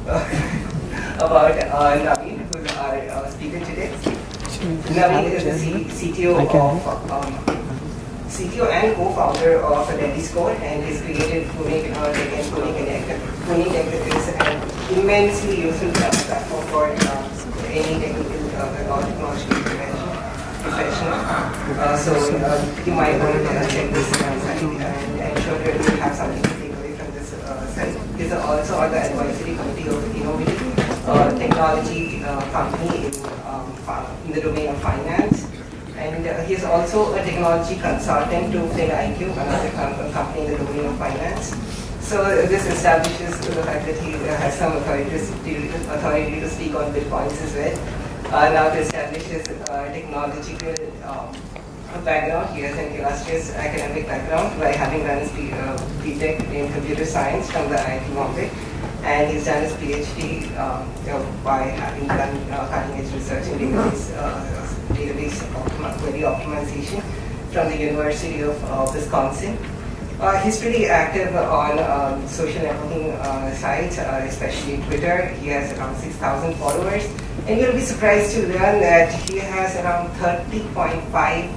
about Navin, who's our speaker today. Navin is the CTO and co-founder of Delhi Score, and he's created Pune Tech and Pune Connect. Pune Tech is an immensely useful platform for any technical or technological professional. So you might want to check this site, and I'm sure that you have something to take away from this site. He's also on the advisory committee of innovative technology company in the domain of finance. And he's also a technology consultant to FinIQ, another company in the domain of finance. So this establishes the fact that he has some authority to speak on Bitcoins as well. Now to establish his technological background, he has an illustrious academic background by having done his B.Tech in computer science from the IIT Bombay. And he's done his PhD by having done cutting-edge research in database query optimization from the University of Wisconsin. He's pretty active on social networking sites, especially Twitter. He has around 6,000 followers. And you'll be surprised to learn that he has around 30.5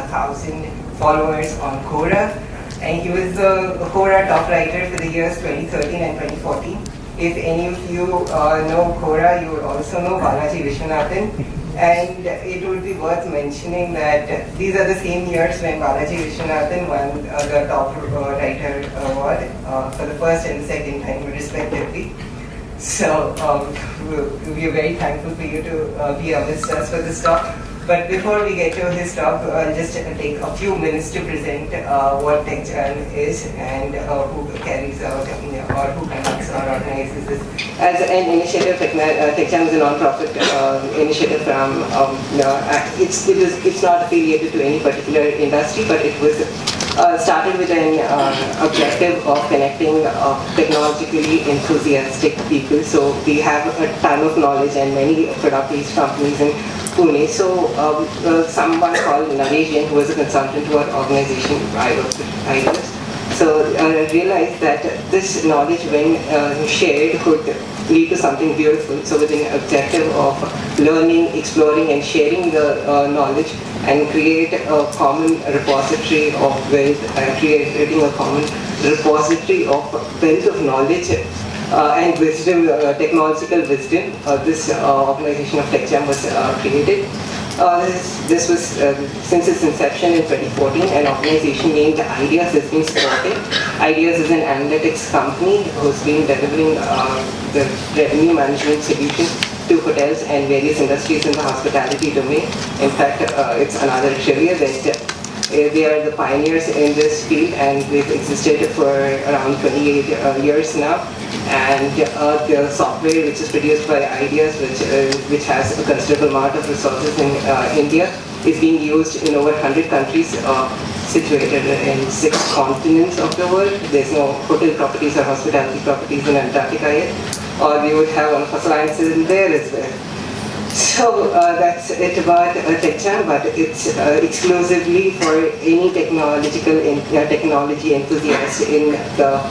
thousand followers on Quora. And he was the Quora top writer for the years 2013 and 2014. If any of you know Quora, you would also know Balaji Vishwanathan. And it would be worth mentioning that these are the same years when Balaji Vishwanathan won the top writer award for the first and second time respectively. So we are very thankful for you to be amidst us for this talk. But before we get to his talk, I'll just take a few minutes to present what TechJam is and who carries out or who conducts or organizes this. As an initiative, TechJam is a non-profit initiative from, it's not affiliated to any particular industry, but it was started with an objective of connecting technologically enthusiastic people. So we have a ton of knowledge and many product-based companies in Pune. So someone called Navin, who was a consultant to our organization, I worked with ideas. So realized that this knowledge, when shared, could lead to something beautiful. So with an objective of learning, exploring, and sharing the knowledge, and create a common repository of wealth, creating a common repository of wealth of knowledge and wisdom, technological wisdom. This organization of TechJam was created. This was, since its inception in 2014, an organization named Ideas has been supported. Ideas is an analytics company who's been delivering the revenue management solution to hotels and various industries in the hospitality domain. In fact, it's another trivia that they are the pioneers in this field, and they've existed for around 28 years now. And the software which is produced by Ideas, which has a considerable amount of resources in India, is being used in over 100 countries situated in 6 continents of the world. There's no hotel properties or hospitality properties in Antarctica yet, or we would have one of Sciences in there as well. So that's it about TechJam, but it's exclusively for any technology enthusiast in the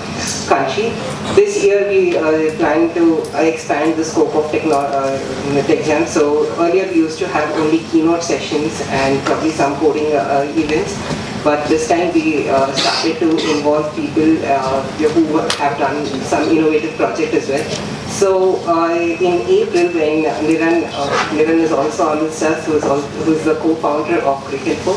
country. This year we plan to expand the scope of TechJam. So earlier we used to have only keynote sessions and probably some coding events. But this time we started to involve people who have done some innovative project as well. So in April, when Navin is also on with us, who's the co-founder of Cricketfo,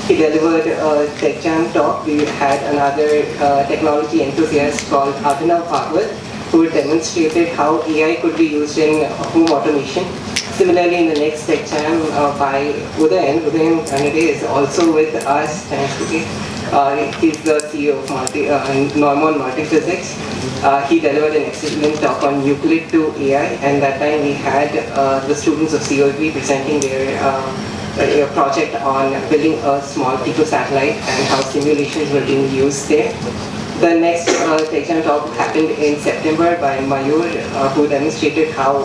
he delivered a TechJam talk. We had another technology enthusiast called Abhinav Bhagwat, who demonstrated how AI could be used in home automation. Similarly, in the next TechJam by Udayan Kanade is also with us. Thanks to he's the CEO of Normal Multiphysics. He delivered an excellent talk on Euclid to AI, and that time we had the students of COB presenting their project on building a small picosatellite and how simulations were being used there. The next TechJam talk happened in September by Mayur, who demonstrated how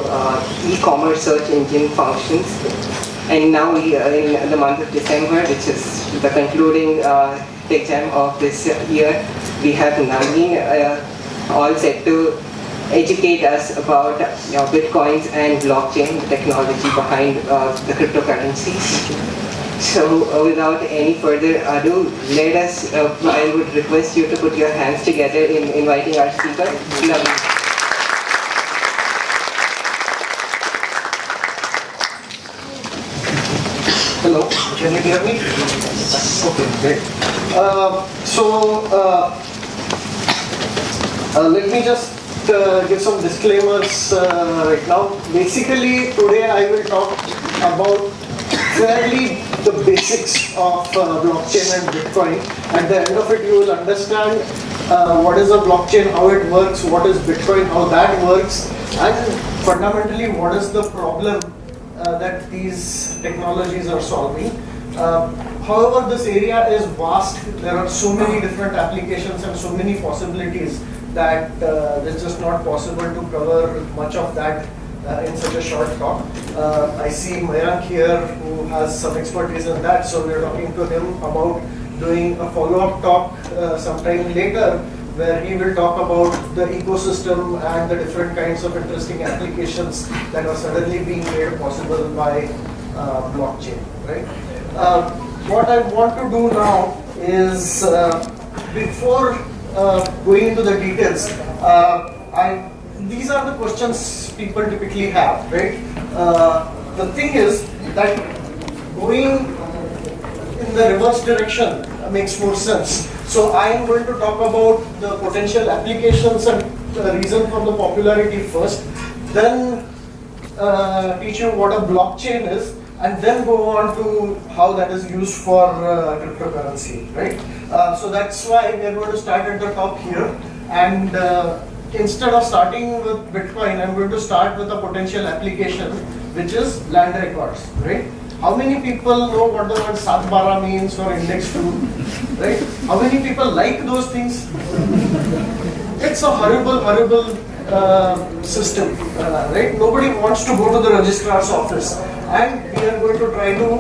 e-commerce search engine functions. And now we are in the month of December, which is the concluding TechJam of this year. We have Navin all set to educate us about bitcoins and blockchain, the technology behind the cryptocurrencies. So without any further ado, I would request you to put your hands together in inviting our speaker, Navin. Hello, can you hear me? Okay, great. Let me just give some disclaimers right now. Basically, today I will talk about fairly the basics of blockchain and Bitcoin. At the end of it, you will understand what is a blockchain, how it works, what is Bitcoin, how that works, and fundamentally what is the problem that these technologies are solving. However, this area is vast. There are so many different applications and so many possibilities that it's just not possible to cover much of that in such a short talk. I see Mayank here who has some expertise in that, so we're talking to him about doing a follow-up talk sometime later, where he will talk about the ecosystem and the different kinds of interesting applications that are suddenly being made possible by blockchain, right? What I want to do now is, before going into the details, these are the questions people typically have, right? The thing is that going in the reverse direction makes more sense. So I am going to talk about the potential applications and the reason for the popularity first, then teach you what a blockchain is, and then go on to how that is used for cryptocurrency, right? So that's why we are going to start at the top here, and instead of starting with Bitcoin, I'm going to start with a potential application, which is land records, right? How many people know what the word Satbara means or index 2, right? How many people like those things? It's a horrible system, right? Nobody wants to go to the registrar's office, and we are going to try to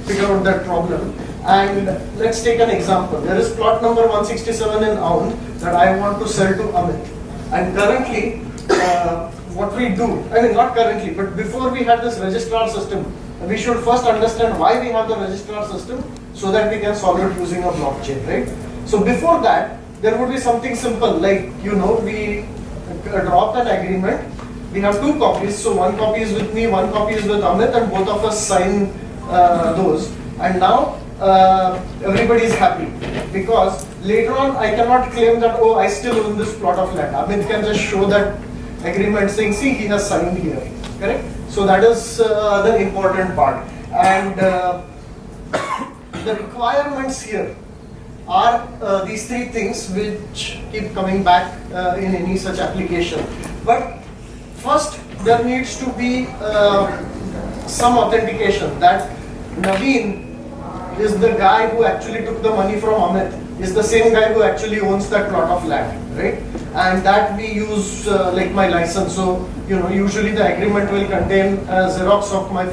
figure out that problem. And let's take an example. There is plot number 167 in Aund that I want to sell to Amit. And currently, what we do, I mean not currently, but before we had this registrar system, we should first understand why we have the registrar system so that we can solve it using a blockchain, right? So before that, there would be something simple like, we dropped an agreement. We have two copies, so one copy is with me, one copy is with Amit, and both of us sign those. And now everybody is happy, because later on I cannot claim that, oh, I still own this plot of land. Amit can just show that agreement saying, see, he has signed here, correct? So that is the important part. And the requirements here are these three things which keep coming back in any such application. But first, there needs to be some authentication that Navin is the guy who actually took the money from Amit, is the same guy who actually owns that plot of land, right? And that we use like my license. So, usually the agreement will contain a Xerox of my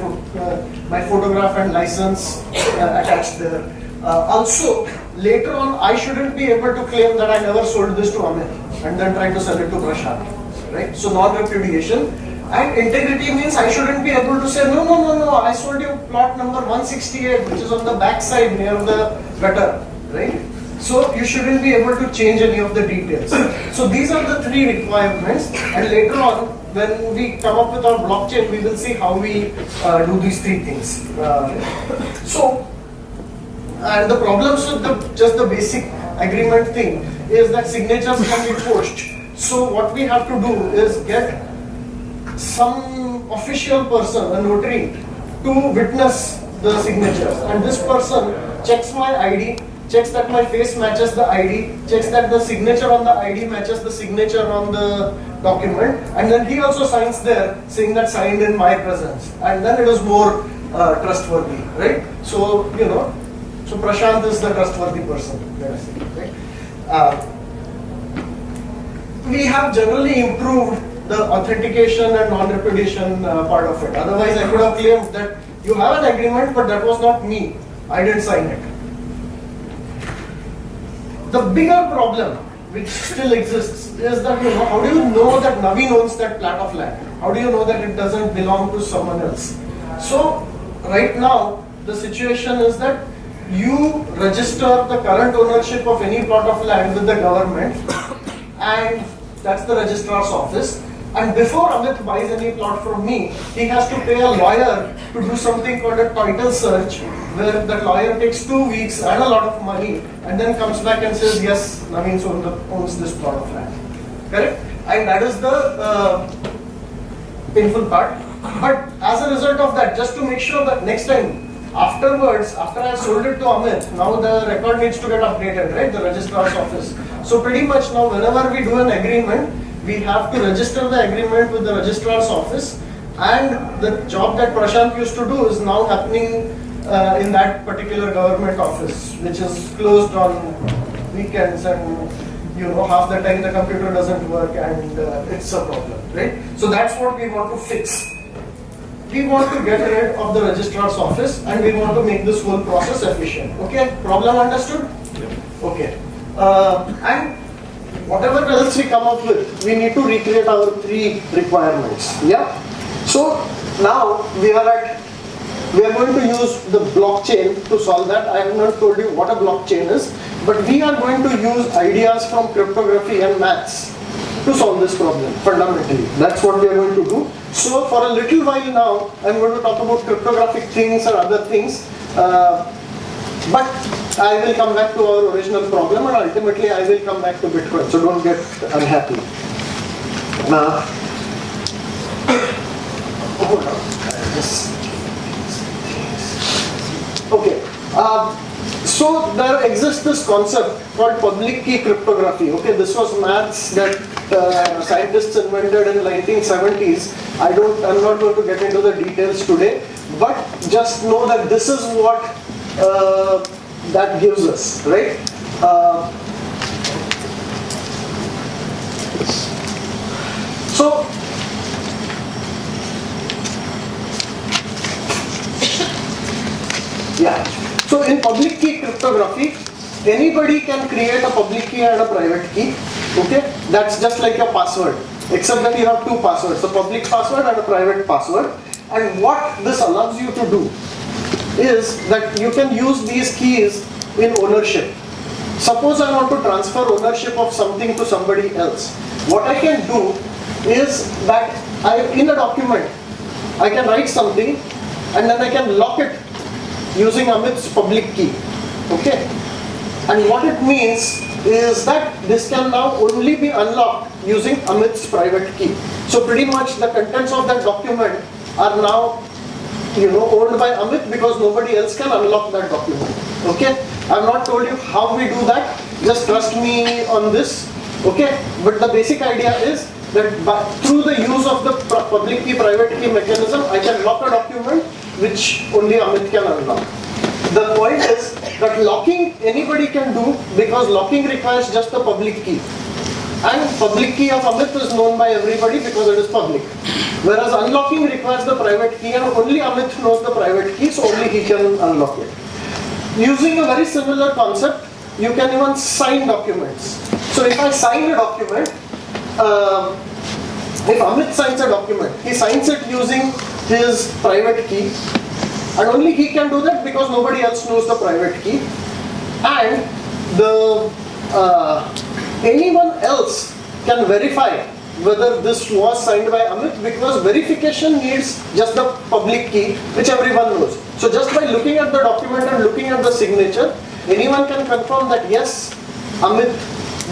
photograph and license attached there. Also, later on, I shouldn't be able to claim that I never sold this to Amit and then try to sell it to Prashant, right? So non-repudiation. And integrity means I shouldn't be able to say, no, I sold you plot number 168, which is on the back side near the gutter, right? So you shouldn't be able to change any of the details. So these are the three requirements, and later on, when we come up with our blockchain, we will see how we do these three things. And the problems with just the basic agreement thing is that signatures can be forged. So what we have to do is get some official person, a notary, to witness the signatures, and this person checks my ID, checks that my face matches the ID, checks that the signature on the ID matches the signature on the document, and then he also signs there saying that signed in my presence, and then it is more trustworthy, right? So, so Prashant is the trustworthy person, right? We have generally improved the authentication and non-repudiation part of it. Otherwise, I could have claimed that you have an agreement, but that was not me. I didn't sign it. The bigger problem which still exists is that, how do you know that Navin owns that plot of land? How do you know that it doesn't belong to someone else? So right now the situation is that you register the current ownership of any plot of land with the government, and that's the registrar's office. And before Amit buys any plot from me, he has to pay a lawyer to do something called a title search, where that lawyer takes 2 weeks and a lot of money, and then comes back and says, yes, Navin owns this plot of land. Correct? And that is the painful part. But as a result of that, just to make sure that next time, afterwards, after I have sold it to Amit, now the record needs to get updated, right? The registrar's office. So pretty much now, whenever we do an agreement, we have to register the agreement with the registrar's office, and the job that Prashant used to do is now happening in that particular government office, which is closed on weekends, and half the time the computer doesn't work, and it's a problem, right? So that's what we want to fix. We want to get rid of the registrar's office, and we want to make this whole process efficient. Okay, problem understood? Okay. And whatever else we come up with, we need to recreate our 3 requirements. Yeah. So now we are going to use the blockchain to solve that. I have not told you what a blockchain is, but we are going to use ideas from cryptography and maths to solve this problem fundamentally. That's what we are going to do. So for a little while now, I'm going to talk about cryptographic things and other things, but I will come back to our original problem, and ultimately I will come back to Bitcoin, so don't get unhappy. Hold on. Okay. So there exists this concept called public key cryptography. Okay, this was maths that scientists invented in the 1970s. I'm not going to get into the details today, but just know that this is what that gives us, right? So yeah. So in public key cryptography, anybody can create a public key and a private key. Okay, that's just like your password, except that you have 2 passwords: a public password and a private password. And what this allows you to do is that you can use these keys in ownership. Suppose I want to transfer ownership of something to somebody else. What I can do is that in a document, I can write something, and then I can lock it using Amit's public key. Okay? And what it means is that this can now only be unlocked using Amit's private key. So pretty much the contents of that document are now owned by Amit, because nobody else can unlock that document. Okay? I've not told you how we do that. Just trust me on this. Okay? But the basic idea is that through the use of the public key private key mechanism, I can lock a document which only Amit can unlock. The point is that locking anybody can do, because locking requires just the public key. And public key of Amit is known by everybody because it is public. Whereas unlocking requires the private key, and only Amit knows the private key, so only he can unlock it. Using a very similar concept, you can even sign documents. So if I sign a document, if Amit signs a document, he signs it using his private key, and only he can do that because nobody else knows the private key. And anyone else can verify whether this was signed by Amit, because verification needs just the public key, which everyone knows. So just by looking at the document and looking at the signature, anyone can confirm that yes, Amit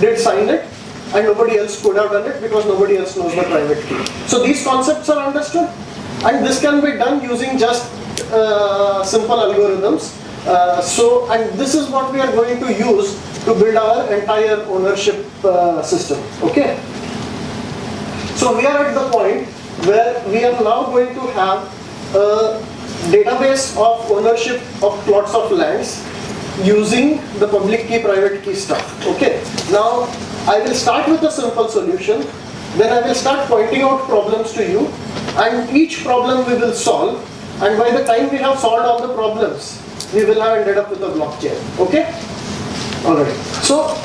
did sign it, and nobody else could have done it because nobody else knows the private key. So these concepts are understood, and this can be done using just simple algorithms. And this is what we are going to use to build our entire ownership system. Okay. So we are at the point where we are now going to have a database of ownership of plots of lands using the public key, private key stuff. Okay. Now I will start with a simple solution. Then I will start pointing out problems to you, and each problem we will solve. And by the time we have solved all the problems, we will have ended up with a blockchain. Okay? Alright. So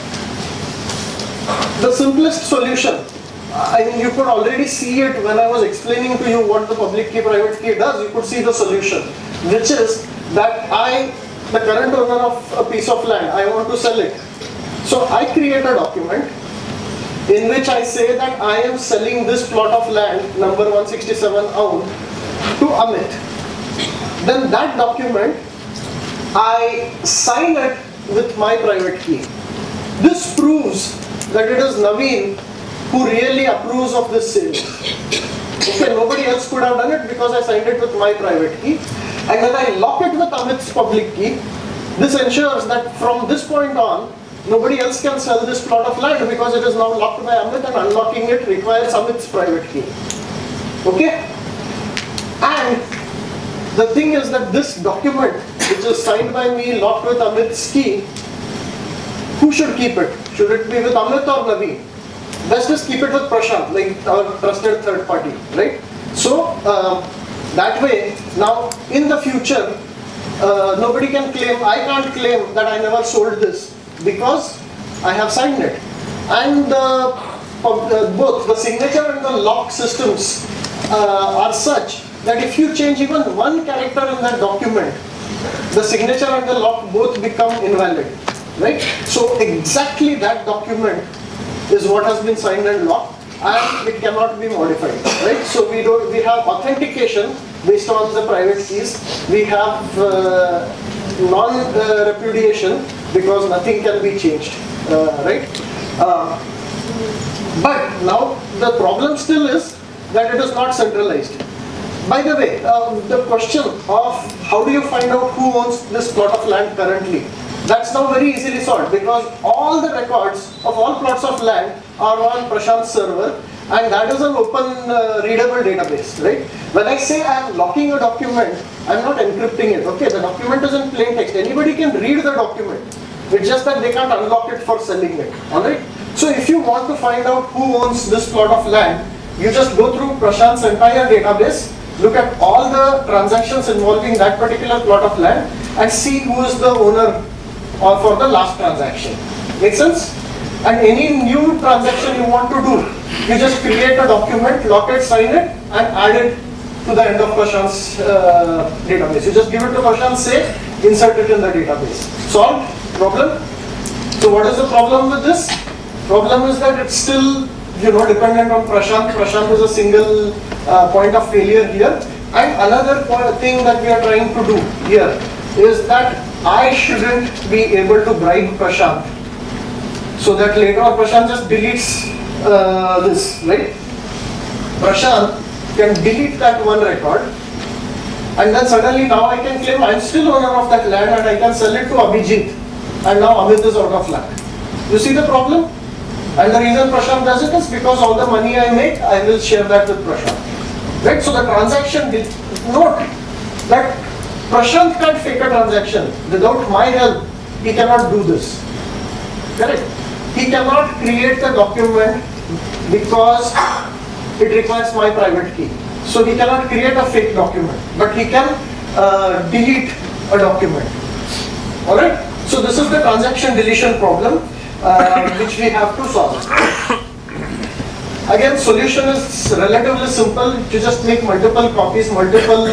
the simplest solution, I mean, you could already see it when I was explaining to you what the public key private key does. You could see the solution, which is that I, the current owner of a piece of land, I want to sell it. So I create a document in which I say that I am selling this plot of land, number 167 owned, to Amit. Then that document, I sign it with my private key. This proves that it is Navin who really approves of this sale. Okay, nobody else could have done it because I signed it with my private key. And when I lock it with Amit's public key, this ensures that from this point on, nobody else can sell this plot of land because it is now locked by Amit, and unlocking it requires Amit's private key. Okay? And the thing is that this document, which is signed by me, locked with Amit's key, who should keep it? Should it be with Amit or Navin? Best is keep it with Prashant, like our trusted third party, right? So that way, now in the future, nobody can claim, I can't claim that I never sold this because I have signed it. And both the signature and the lock systems are such that if you change even one character in that document, the signature and the lock both become invalid, right? So exactly that document is what has been signed and locked, and it cannot be modified, right? So we have authentication based on the private keys. We have non-repudiation because nothing can be changed, right? But now the problem still is that it is not centralized. By the way, the question of how do you find out who owns this plot of land currently, that's now very easily solved because all the records of all plots of land are on Prashant's server, and that is an open readable database, right? When I say I am locking a document, I am not encrypting it, okay? The document is in plain text. Anybody can read the document. It's just that they can't unlock it for selling it, alright? So if you want to find out who owns this plot of land, you just go through Prashant's entire database, look at all the transactions involving that particular plot of land, and see who is the owner for the last transaction. Make sense? And any new transaction you want to do, you just create a document, lock it, sign it, and add it to the end of Prashant's database. You just give it to Prashant, say, insert it in the database. Solved? Problem? So what is the problem with this? Problem is that it's still, dependent on Prashant. Prashant is a single point of failure here. And another thing that we are trying to do here is that I shouldn't be able to bribe Prashant, so that later on Prashant just deletes this, right? Prashant can delete that one record, and then suddenly now I can claim I'm still owner of that land and I can sell it to Abhijit, and now Amit is out of luck. You see the problem? And the reason Prashant does it is because all the money I make, I will share that with Prashant. Right? So the transaction, note that Prashant can't fake a transaction. Without my help, he cannot do this. Correct? He cannot create the document because it requires my private key. So he cannot create a fake document, but he can delete a document. Alright? So this is the transaction deletion problem which we have to solve. Again, solution is relatively simple. You just make multiple copies, multiple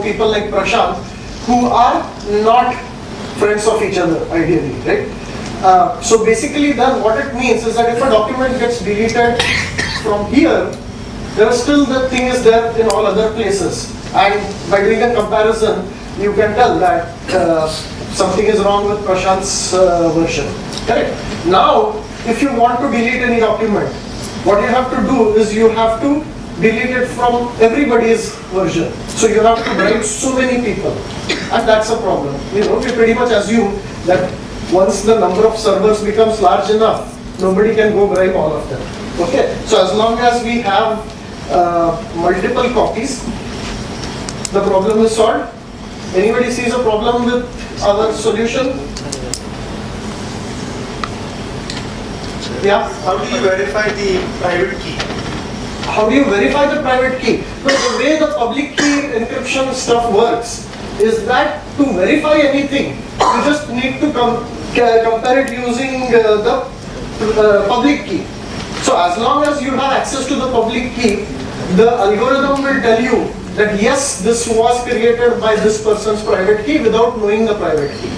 people like Prashant who are not friends of each other, ideally, right? So basically then what it means is that if a document gets deleted from here, there is still the thing is there in all other places. And by doing a comparison, you can tell that something is wrong with Prashant's version. Correct? Now, if you want to delete any document, what you have to do is you have to delete it from everybody's version. So you have to bribe so many people, and that's a problem. We pretty much assume that once the number of servers becomes large enough, nobody can go bribe all of them. Okay? So as long as we have multiple copies, the problem is solved. Anybody sees a problem with our solution? Yeah? How do you verify the private key? How do you verify the private key? But the way the public key encryption stuff works is that to verify anything, you just need to compare it using the public key. So as long as you have access to the public key, the algorithm will tell you that yes, this was created by this person's private key without knowing the private key.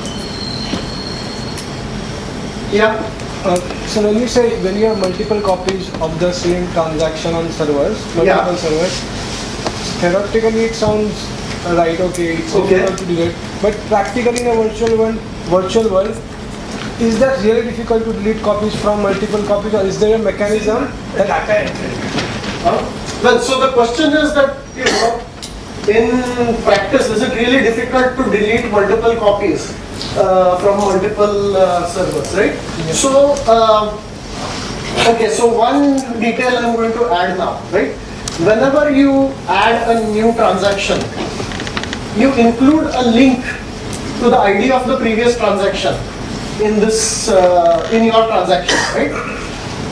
Yeah. So when you say when you have multiple copies of the same transaction on servers, multiple servers, theoretically it sounds right, okay, it's difficult to delete. But practically in a virtual world, is that really difficult to delete copies from multiple copies, or is there a mechanism that well, so the question is that, you know, in practice, is it really difficult to delete multiple copies from multiple servers, right? Yes. So, okay, so one detail I'm going to add now, right? Whenever you add a new transaction, you include a link to the ID of the previous transaction in this in your transaction, right?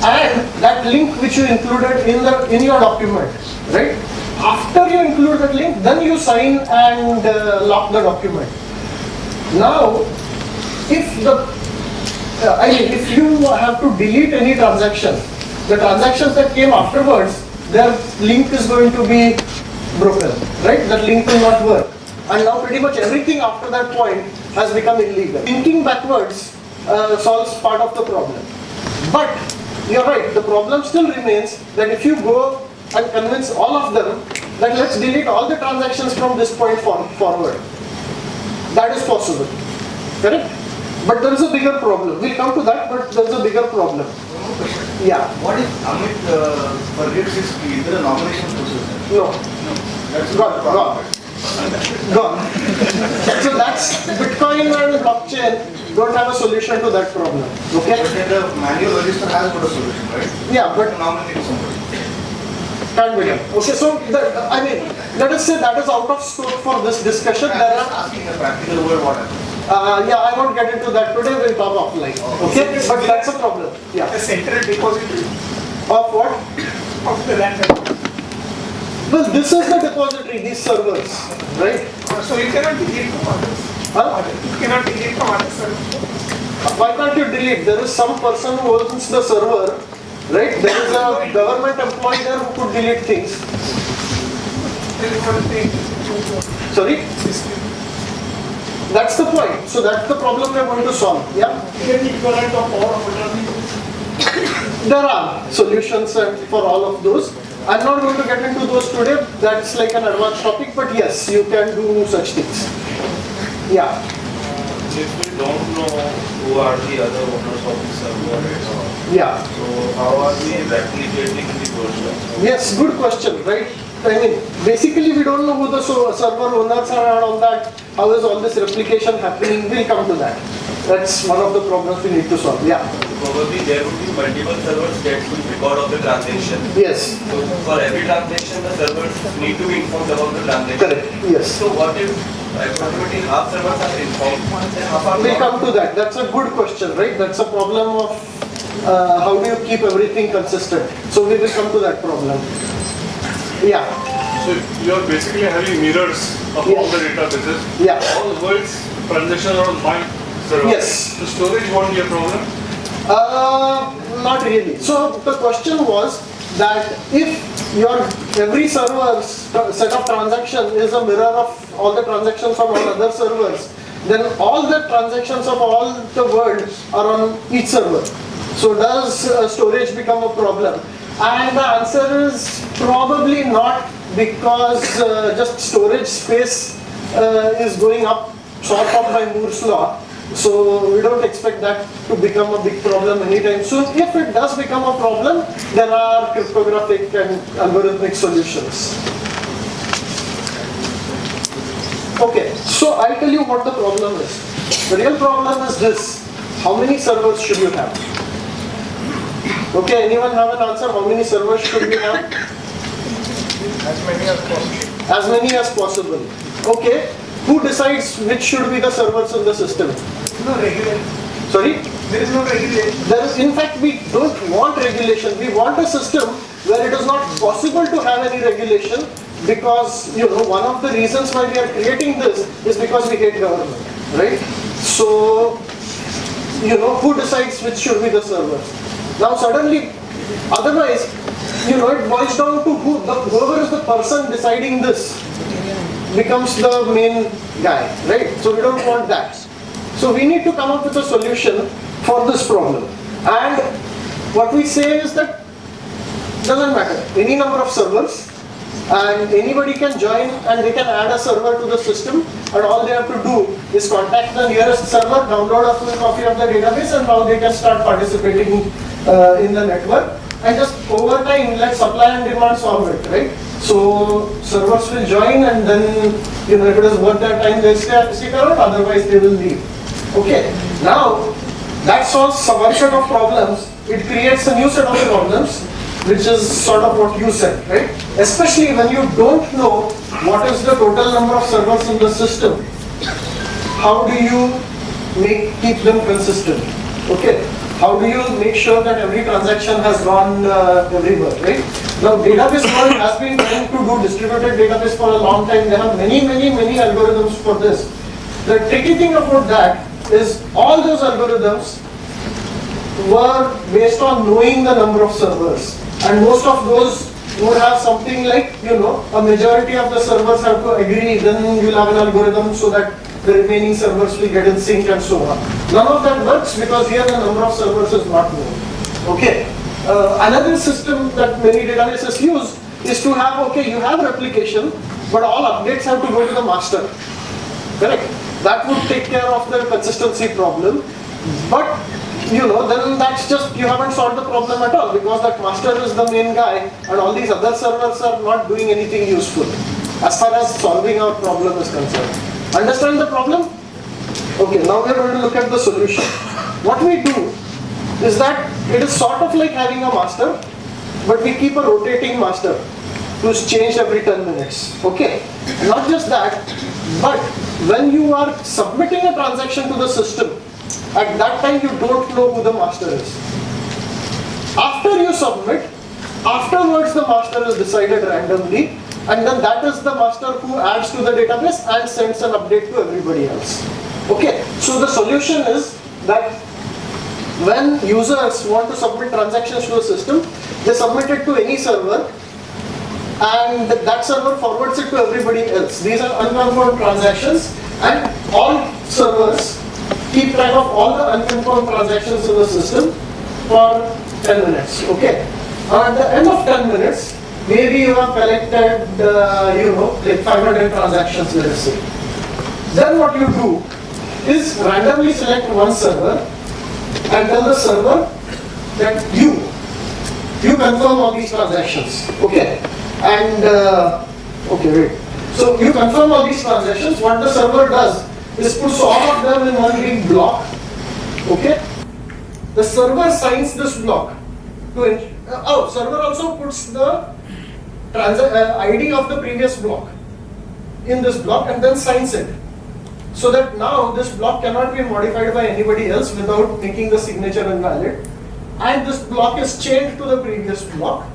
And that link which you included in your document, right? After you include that link, then you sign and lock the document. Now, if you have to delete any transaction, the transactions that came afterwards, their link is going to be broken, right? That link will not work. And now pretty much everything after that point has become illegal. Thinking backwards solves part of the problem. But you're right, the problem still remains that if you go and convince all of them that let's delete all the transactions from this point forward, that is possible, correct? But there is a bigger problem. We'll come to that, but there is a bigger problem. Yeah. What if Amit forgets his key? Is there a nomination process? No. That's Gone. So that's Bitcoin and blockchain don't have a solution to that problem. Okay? But then the manual register has got a solution, right? Yeah, but Nominate somebody. can't be done. Okay, so I mean, let us say that is out of scope for this discussion. I'm There just are, asking a practical word what happens. yeah, I won't get into that today. We'll talk offline. Okay, but that's a problem. Yeah. A central depository Of what? of the land. Well, this is the depository, these servers, right? So you cannot delete from others. Huh? You cannot delete from others. Why can't you delete? There is some person who owns the server, right? There is a government employee there who could delete things. Sorry? That's the point. So that's the problem we are going to solve. Yeah? There are solutions for all of those. I'm not going to get into those today. That's like an advanced topic, but yes, you can do such things. Yeah. If we don't know who are the other owners of the server, Yeah. so how are we replicating the process? Yes, good question, right? I mean, basically we don't know who the server owners are and all that. How is all this replication happening? We'll come to that. That's one of the problems we need to solve. Yeah. Probably there would be multiple servers that will record of the transaction. Yes. So for every transaction, the servers need to be informed about the transaction. Correct. Yes. So what if approximately half servers are informed and half are We'll not? come to that. That's a good question, right? That's a problem of how do you keep everything consistent. So we will come to that problem. Yeah. So you are basically having mirrors of all the databases. Yeah. All the world's transactions are on my server. Yes. The storage won't be a problem. Not really. So the question was that if your every server's set of transactions is a mirror of all the transactions from all other servers, then all the transactions of all the world are on each server. So does storage become a problem? And the answer is probably not, because just storage space is going up sort of by Moore's law. So we don't expect that to become a big problem anytime soon. If it does become a problem, there are cryptographic and algorithmic solutions. Okay, so I'll tell you what the problem is. The real problem is this: how many servers should you have? Okay, anyone have an answer? How many servers should you have? As many as possible. As many as possible. Okay, who decides which should be the servers in the system? No regulation. Sorry? There is no regulation. There is, in fact, we don't want regulation. We want a system where it is not possible to have any regulation, because, you know, one of the reasons why we are creating this is because we hate government, right? So, you know, who decides which should be the servers? Now suddenly, otherwise, it boils down to whoever is the person deciding this becomes the main guy, right? So we don't want that. So we need to come up with a solution for this problem. And what we say is that doesn't matter, any number of servers, and anybody can join and they can add a server to the system, and all they have to do is contact the nearest server, download a full copy of the database, and now they can start participating in the network. And just over time, let supply and demand solve it, right? So servers will join, and then if it is worth their time, they'll stick around, otherwise they will leave. Okay, now that solves some version of problems. It creates a new set of problems, which is sort of what you said, right? Especially when you don't know what is the total number of servers in the system. How do you keep them consistent? Okay, how do you make sure that every transaction has gone everywhere, right? Now, database world has been trying to do distributed database for a long time. They have many algorithms for this. The tricky thing about that is all those algorithms were based on knowing the number of servers, and most of those would have something like, a majority of the servers have to agree, then you'll have an algorithm so that the remaining servers will get in sync and so on. None of that works because here the number of servers is not known. Okay. Another system that many databases use is to have, you have replication, but all updates have to go to the master. Correct? That would take care of the consistency problem. But then that's just, you haven't solved the problem at all, because that master is the main guy and all these other servers are not doing anything useful as far as solving our problem is concerned. Understand the problem? Okay, now we're going to look at the solution. What we do is that it is sort of like having a master, but we keep a rotating master who's changed every 10 minutes. Okay, not just that, but when you are submitting a transaction to the system, at that time you don't know who the master is. After you submit, afterwards the master is decided randomly, and then that is the master who adds to the database and sends an update to everybody else. Okay, so the solution is that when users want to submit transactions to a system, they submit it to any server, and that server forwards it to everybody else. These are unconfirmed transactions, and all servers keep track of all the unconfirmed transactions in the system for 10 minutes. Okay. At the end of 10 minutes, maybe you have collected, like 500 transactions, let us say. Then what you do is randomly select one server and tell the server that you confirm all these transactions. Okay. And, wait. So you confirm all these transactions. What the server does is puts all of them in one big block. Okay. The server signs this block. Server also puts the ID of the previous block in this block and then signs it. So that now this block cannot be modified by anybody else without making the signature invalid. And this block is chained to the previous block.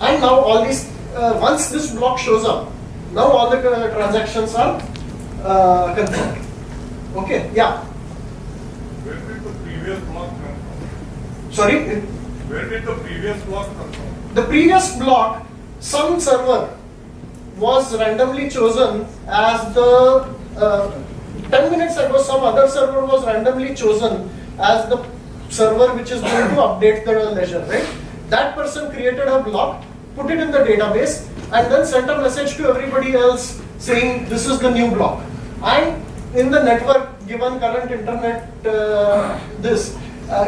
And now all these, once this block shows up, now all the transactions are confirmed. Okay, yeah. Where did the previous block come from? Sorry? Where did the previous block come from? The previous block, some server was randomly chosen as the 10 minutes ago, some other server was randomly chosen as the server which is going to update the ledger, right? That person created a block, put it in the database, and then sent a message to everybody else saying this is the new block. And in the network, given current internet,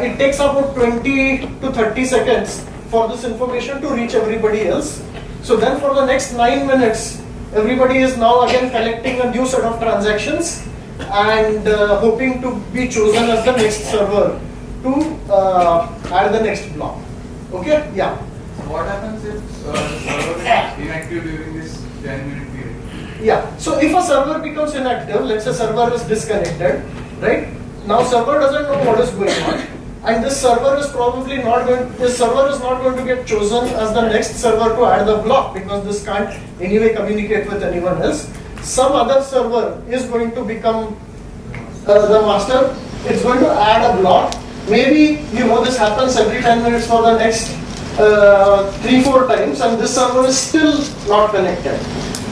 it takes about 20 to 30 seconds for this information to reach everybody else. So then for the next 9 minutes, everybody is now again collecting a new set of transactions and hoping to be chosen as the next server to add the next block. Okay? Yeah. What happens if the server is inactive during this 10-minute period? Yeah. So if a server becomes inactive, let's say server is disconnected, right? Now server doesn't know what is going on, and this server is probably not going. This server is not going to get chosen as the next server to add the block because this can't anyway communicate with anyone else. Some other server is going to become the master. It's going to add a block. maybe this happens every 10 minutes for the next 3-4 times, and this server is still not connected.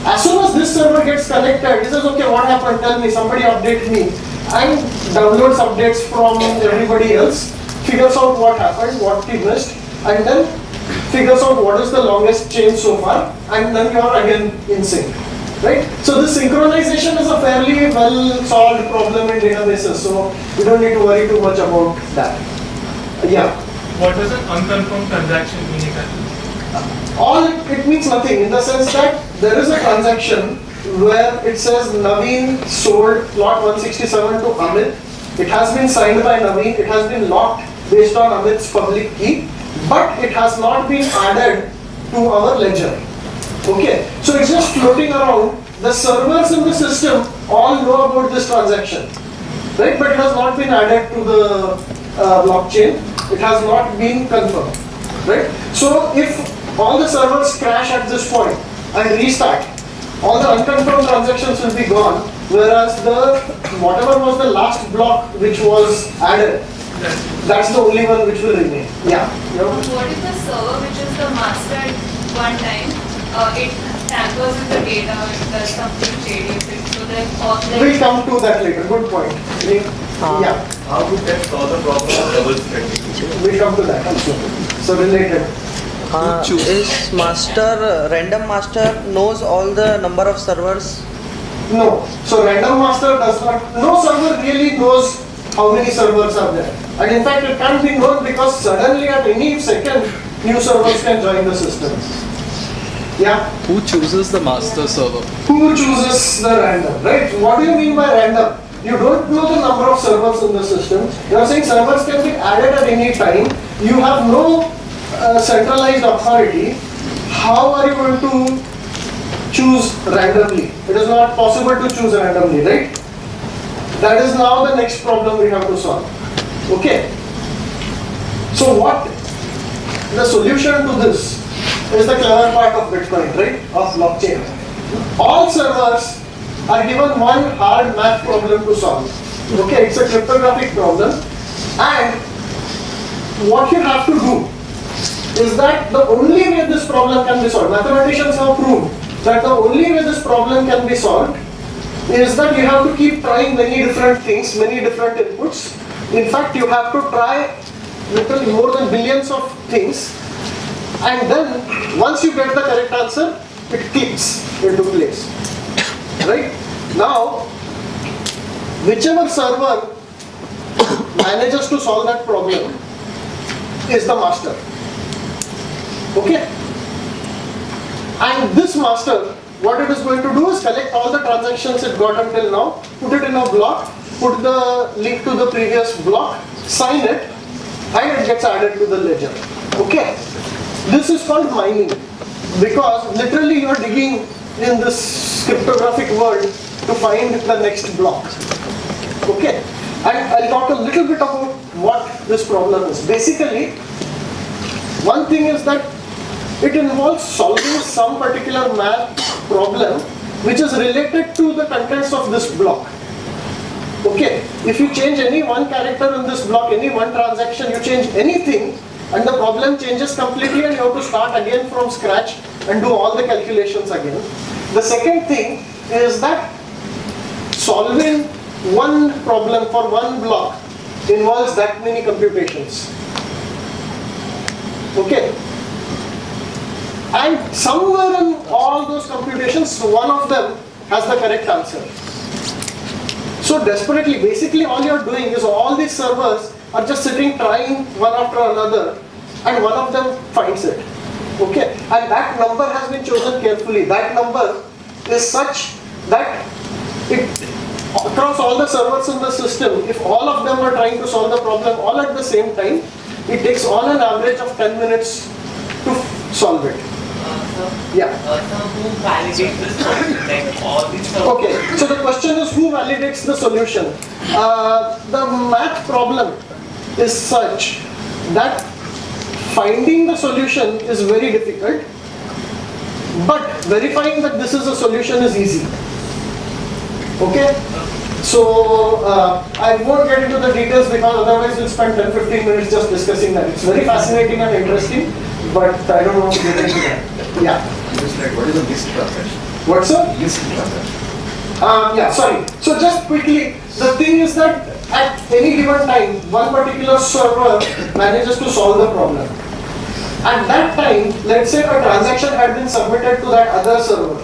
As soon as this server gets connected, it says, okay, what happened? Tell me, somebody update me, and downloads updates from everybody else, figures out what happened, what he missed, and then figures out what is the longest chain so far, and then you are again in sync. Right? So this synchronization is a fairly well solved problem in databases, so you don't need to worry too much about that. Yeah. What does an unconfirmed transaction mean exactly? It means nothing in the sense that there is a transaction where it says Navin sold plot 167 to Amit. It has been signed by Navin, it has been locked based on Amit's public key, but it has not been added to our ledger. Okay, so it's just floating around. The servers in the system all know about this transaction, right? But it has not been added to the blockchain. It has not been confirmed, right? So if all the servers crash at this point and restart, all the unconfirmed transactions will be gone, whereas whatever was the last block which was added, that's the only one which will remain. Yeah. What is the server which is the master at one time? It tampers with the data, it does something shady with it. So then We'll come to that later. Good point. Yeah. How would that solve the problem of double threading? We'll come to that also. So related. Is random master knows all the number of servers? No. So random master does not. No server really knows how many servers are there. And in fact, it can't be known because suddenly at any second, new servers can join the system. Yeah. Who chooses the master server? Who chooses the random, right? What do you mean by random? You don't know the number of servers in the system. You are saying servers can be added at any time. You have no centralized authority. How are you going to choose randomly? It is not possible to choose randomly, right? That is now the next problem we have to solve. Okay. So what the solution to this is the clever part of Bitcoin, right? Of blockchain. All servers are given one hard math problem to solve. Okay, it's a cryptographic problem, and what you have to do is that the only way this problem can be solved, mathematicians have proved that the only way this problem can be solved is that you have to keep trying many different things, many different inputs. In fact, you have to try literally more than billions of things, and then once you get the correct answer, it clicks into place. Right? Now, whichever server manages to solve that problem is the master. Okay? And this master, what it is going to do is collect all the transactions it got until now, put it in a block, put the link to the previous block, sign it, and it gets added to the ledger. Okay? This is called mining, because literally you are digging in this cryptographic world to find the next block. Okay? And I'll talk a little bit about what this problem is. Basically, one thing is that it involves solving some particular math problem which is related to the contents of this block. Okay? If you change any one character in this block, any one transaction, you change anything, and the problem changes completely and you have to start again from scratch and do all the calculations again. The second thing is that solving one problem for one block involves that many computations. Okay? And somewhere in all those computations, one of them has the correct answer. So desperately, basically all you're doing is all these servers are just sitting trying one after another, and one of them finds it. Okay? And that number has been chosen carefully. That number is such that it, across all the servers in the system, if all of them are trying to solve the problem all at the same time, it takes on an average of 10 minutes to solve it. Yeah. Who validates this solution? Like all these Okay, so the question is who validates the solution? The math problem is such that finding the solution is very difficult, but verifying that this is a solution is easy. Okay? So I won't get into the details because otherwise we'll spend 10-15 minutes just discussing that. It's very fascinating and interesting, but I don't want to get into that. Yeah. Just like, what is a missed transaction? What's up? Missed transaction. Yeah, sorry. So just quickly, the thing is that at any given time, one particular server manages to solve the problem. At that time, let's say a transaction had been submitted to that other server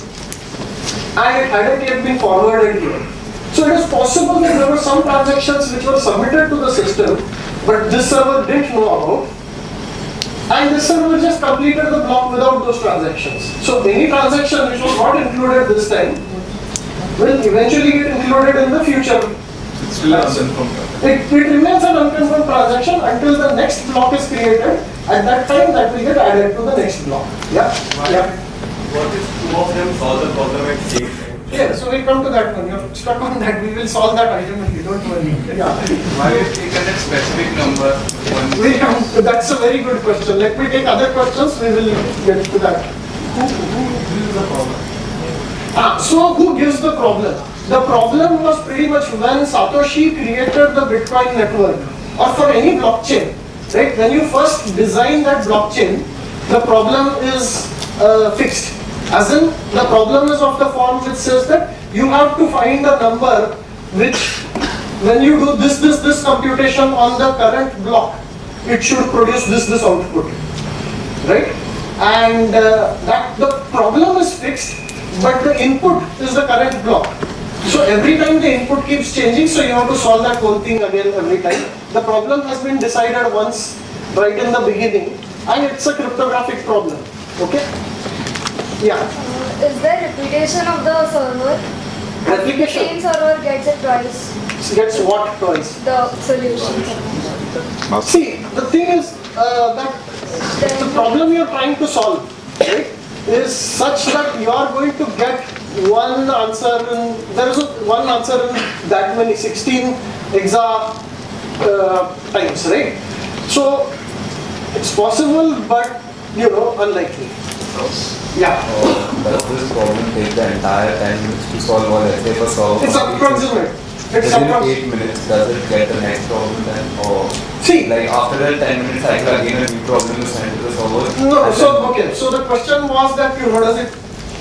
and it hadn't yet been forwarded here. So it is possible that there were some transactions which were submitted to the system, but this server didn't know about, and this server just completed the block without those transactions. So any transaction which was not included this time will eventually get included in the future. It's still unconfirmed. It remains an unconfirmed transaction until the next block is created. At that time, that will get added to the next block. Yeah? Yeah. What if two of them solve the problem at same time? Yeah, so we'll come to that one. You're stuck on that. We will solve that ultimately. Don't worry. Yeah. Why is taken a specific number? We'll come. That's a very good question. Let me take other questions. We will get to that. Who gives the problem? So who gives the problem? The problem was pretty much when Satoshi created the Bitcoin network or for any blockchain. Right? When you first design that blockchain, the problem is fixed. As in, the problem is of the form which says that you have to find a number which, when you do this computation on the current block, it should produce this output. Right? And that the problem is fixed, but the input is the current block. So every time the input keeps changing, so you have to solve that whole thing again every time. The problem has been decided once right in the beginning, and it's a cryptographic problem. Okay? Yeah. Is there replication of the server? Replication? Same server gets it twice. Gets what twice? The solution. See, the thing is that the problem you're trying to solve, right, is such that you are going to get one answer in, there is one answer in that many 16 exa times, right? So it's possible, but unlikely. Yeah. Does this problem take the entire 10 minutes to solve, or let's say for solve? It's approximate. It's Within approximate. 8 minutes, does it get the next problem then? Or See, like after the 10 minute cycle, again a new problem is sent to the solver? no, so okay, so the question was that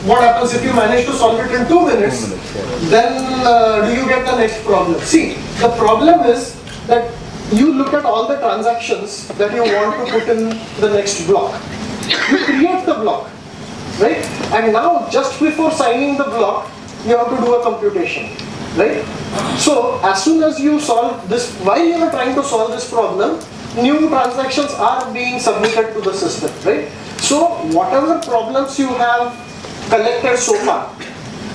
what happens if you manage to solve it in 2 minutes, 2 minutes, yeah. then do you get the next problem? See, the problem is that you look at all the transactions that you want to put in the next block. You create the block, right? And now just before signing the block, you have to do a computation, right? So as soon as you solve this, while you are trying to solve this problem, new transactions are being submitted to the system, right? So whatever problems you have collected so far,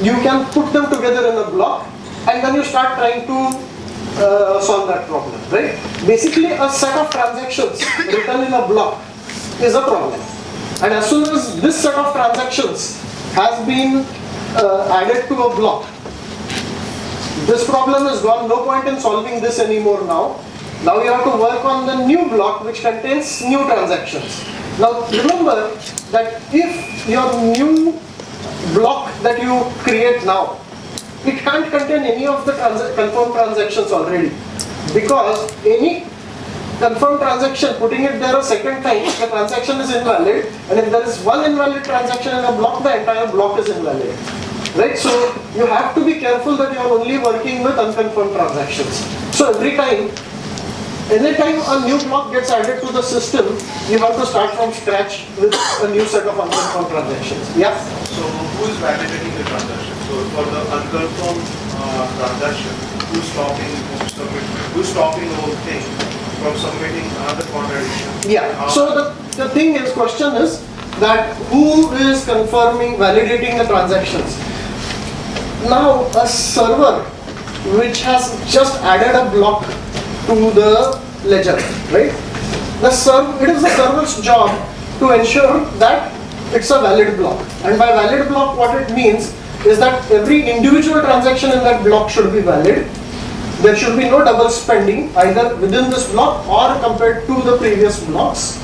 you can put them together in a block, and then you start trying to solve that problem, right? Basically, a set of transactions written in a block is a problem. And as soon as this set of transactions has been added to a block, this problem is gone. No point in solving this anymore now. Now you have to work on the new block which contains new transactions. Now remember that if your new block that you create now, it can't contain any of the confirmed transactions already, because any confirmed transaction, putting it there a second time, the transaction is invalid, and if there is one invalid transaction in a block, the entire block is invalid, right? So you have to be careful that you are only working with unconfirmed transactions. So anytime a new block gets added to the system, you have to start from scratch with a new set of unconfirmed transactions. Yeah? So who is validating the transaction? So for the unconfirmed transaction, who's stopping the whole thing from submitting another contradiction? Yeah. So the thing is, question is that who is validating the transactions? Now a server which has just added a block to the ledger, right? It is the server's job to ensure that it's a valid block. And by valid block, what it means is that every individual transaction in that block should be valid. There should be no double spending either within this block or compared to the previous blocks.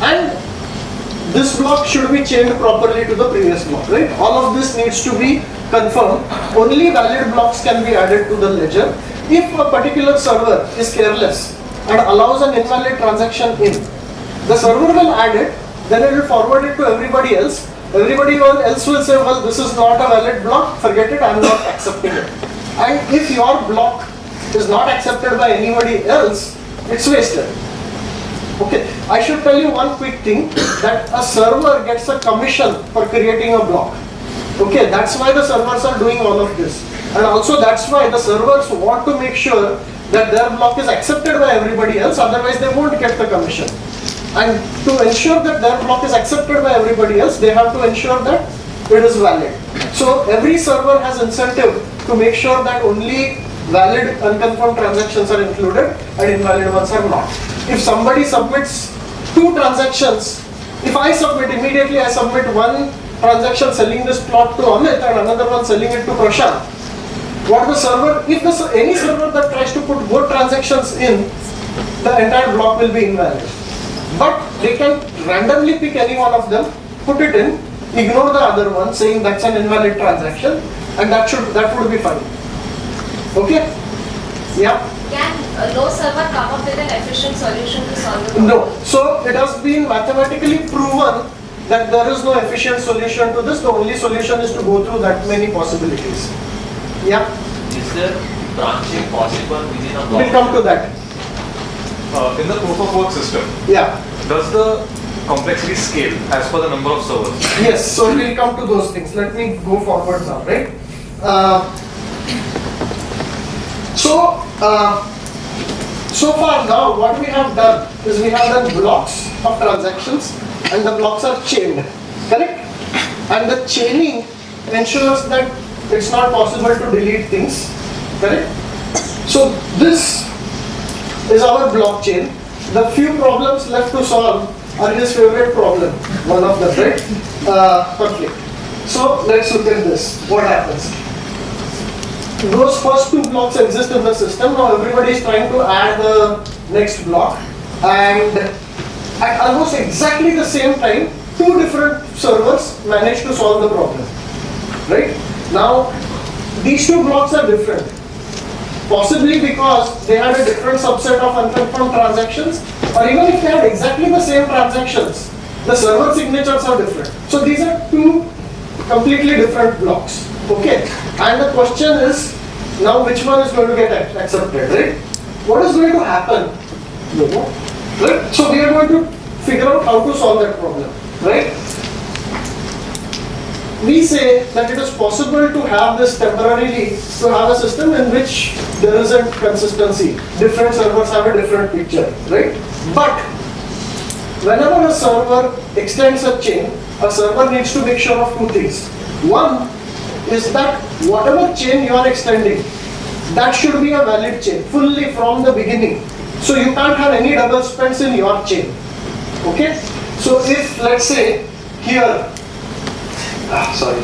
And this block should be chained properly to the previous block, right? All of this needs to be confirm, only valid blocks can be added to the ledger. If a particular server is careless and allows an invalid transaction in, the server will add it, then it will forward it to everybody else. Everybody else will say, well, this is not a valid block, forget it, I am not accepting it. And if your block is not accepted by anybody else, it's wasted. Okay, I should tell you one quick thing, that a server gets a commission for creating a block. Okay, that's why the servers are doing all of this. And also that's why the servers want to make sure that their block is accepted by everybody else, otherwise they won't get the commission. And to ensure that their block is accepted by everybody else, they have to ensure that it is valid. So every server has incentive to make sure that only valid unconfirmed transactions are included and invalid ones are not. If somebody submits 2 transactions, if I submit immediately, I submit one transaction selling this plot to Amit and another one selling it to Prashant. What the server, if any server that tries to put both transactions in, the entire block will be invalid. But they can randomly pick any one of them, put it in, ignore the other one, saying that's an invalid transaction, and that would be fine. Okay? Yeah? Can no server come up with an efficient solution to solve the problem? No. So it has been mathematically proven that there is no efficient solution to this. The only solution is to go through that many possibilities. Yeah? Is there branching possible within a block? We'll come to that. In the proof of work system, Yeah. does the complexity scale as per the number of servers? Yes, so we'll come to those things. Let me go forward now, right? So far now, what we have done is we have done blocks of transactions, and the blocks are chained, correct? And the chaining ensures that it's not possible to delete things, correct? So this is our blockchain. The few problems left to solve are his favorite problem, one of them, right? Conflict. So let's look at this. What happens? Those first 2 blocks exist in the system. Now everybody is trying to add the next block, and at almost exactly the same time, 2 different servers manage to solve the problem. Right? Now these 2 blocks are different. Possibly because they had a different subset of unconfirmed transactions, or even if they had exactly the same transactions, the server signatures are different. So these are 2 completely different blocks. Okay, and the question is, now which one is going to get accepted, right? What is going to happen? Right? So we are going to figure out how to solve that problem, right? We say that it is possible to have this temporarily, to have a system in which there isn't consistency. Different servers have a different picture, right? But whenever a server extends a chain, a server needs to make sure of 2 things. One is that whatever chain you are extending, that should be a valid chain, fully from the beginning. So you can't have any double spends in your chain. Okay? So if, let's say, here, sorry.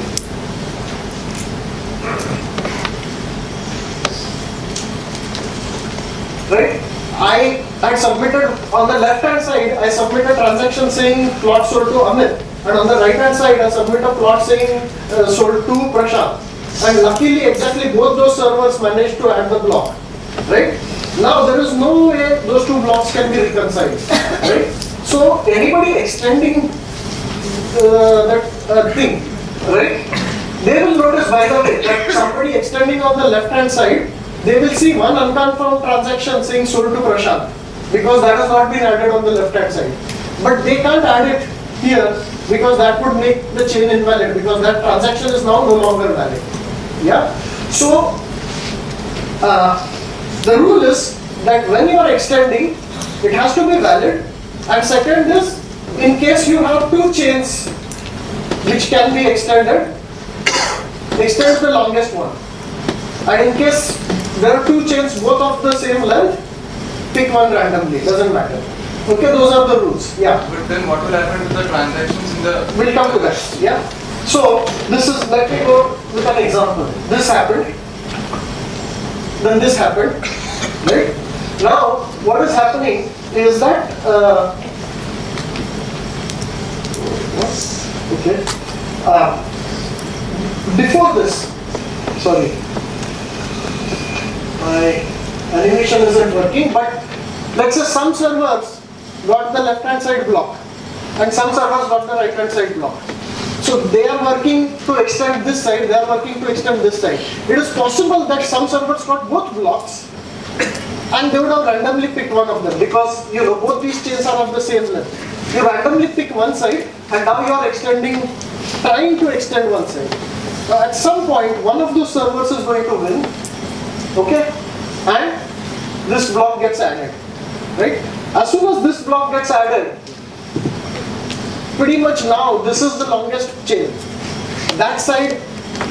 Right? I submitted, on the left hand side, I submit a transaction saying plot sold to Amit. And on the right hand side, I submit a plot saying sold to Prashant. And luckily, exactly both those servers managed to add the block. Right? Now, there is no way those 2 blocks can be reconciled. Right? So, anybody extending that thing, right? They will notice, by the way, that somebody extending on the left hand side, they will see one unconfirmed transaction saying sold to Prashant, because that has not been added on the left hand side. But they can't add it here because that would make the chain invalid, because that transaction is now no longer valid. Yeah? So, the rule is that when you are extending, it has to be valid. And second is, in case you have 2 chains which can be extended, extend the longest one. And in case there are 2 chains both of the same length, pick one randomly, doesn't matter. Okay, those are the rules. Yeah. But then what will happen with the transactions in the... We'll come to that. Yeah. So, this is, let me go with an example. This happened. Then this happened. Right? Now, what is happening is that, okay, before this, sorry, my animation isn't working, but let's say some servers got the left hand side block and some servers got the right hand side block. So they are working to extend this side, they are working to extend this side. It is possible that some servers got both blocks and they would have randomly picked one of them, because you know both these chains are of the same length. You randomly pick one side and now you are trying to extend one side. At some point one of those servers is going to win, okay, and this block gets added, right? As soon as this block gets added, pretty much now this is the longest chain. That side,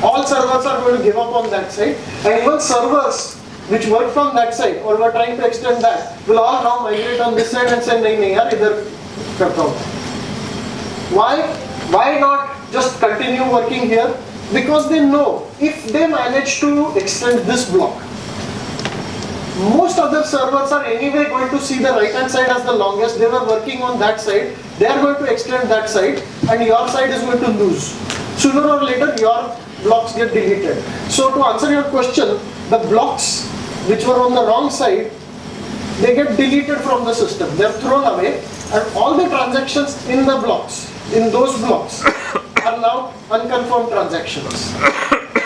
all servers are going to give up on that side, and even servers which work from that side or were trying to extend that will all now migrate on this side and say nahi nahi yaar idhar karta hu. Why not just continue working here? Because they know if they manage to extend this block, most other servers are anyway going to see the right hand side as the longest. They were working on that side, they are going to extend that side, and your side is going to lose. Sooner or later your blocks get deleted. So to answer your question, the blocks which were on the wrong side, they get deleted from the system. They are thrown away, and all the transactions in the blocks, in those blocks, are now unconfirmed transactions.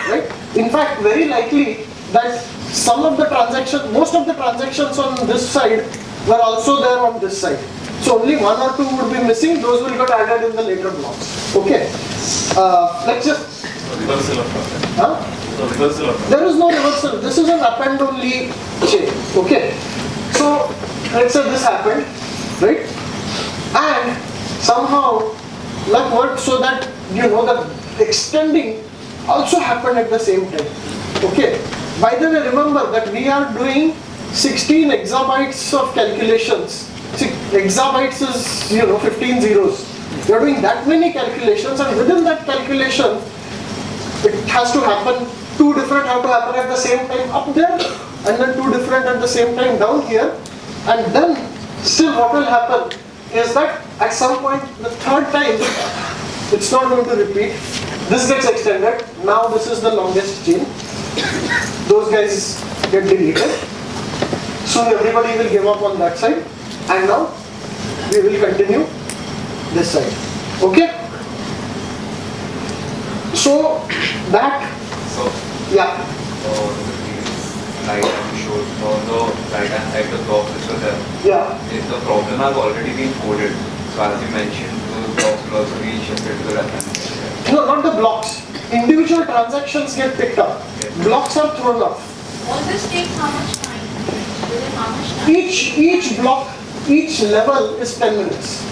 Right? In fact, very likely that some of the transactions, most of the transactions on this side were also there on this side. So only one or two would be missing. Those will get added in the later blocks. Okay. Let's just. Reversal of huh? Reversal of There is no reversal. This is an append only chain. Okay. So let's say this happened, right? And somehow luck worked so that you know the extending also happened at the same time. Okay. By the way, remember that we are doing 16 exabytes of calculations. Exabytes is 15 zeros. We are doing that many calculations, and within that calculation, it has to happen. Two different have to happen at the same time up there, and then two different at the same time down here. And then still what will happen is that at some point the third time it's not going to repeat. This gets extended. Now this is the longest chain. Those guys get deleted. Soon everybody will give up on that side, and now we will continue this side. Okay? So that yeah. Right hand showed on the right hand side the blocks which were there. Yeah. If the problem has already been coded, so as you mentioned, those blocks will also be shifted to the left hand side. No, not the blocks. Individual transactions get picked up. Blocks are thrown off. All this takes how much time? Within how much time? Each block, each level is 10 minutes.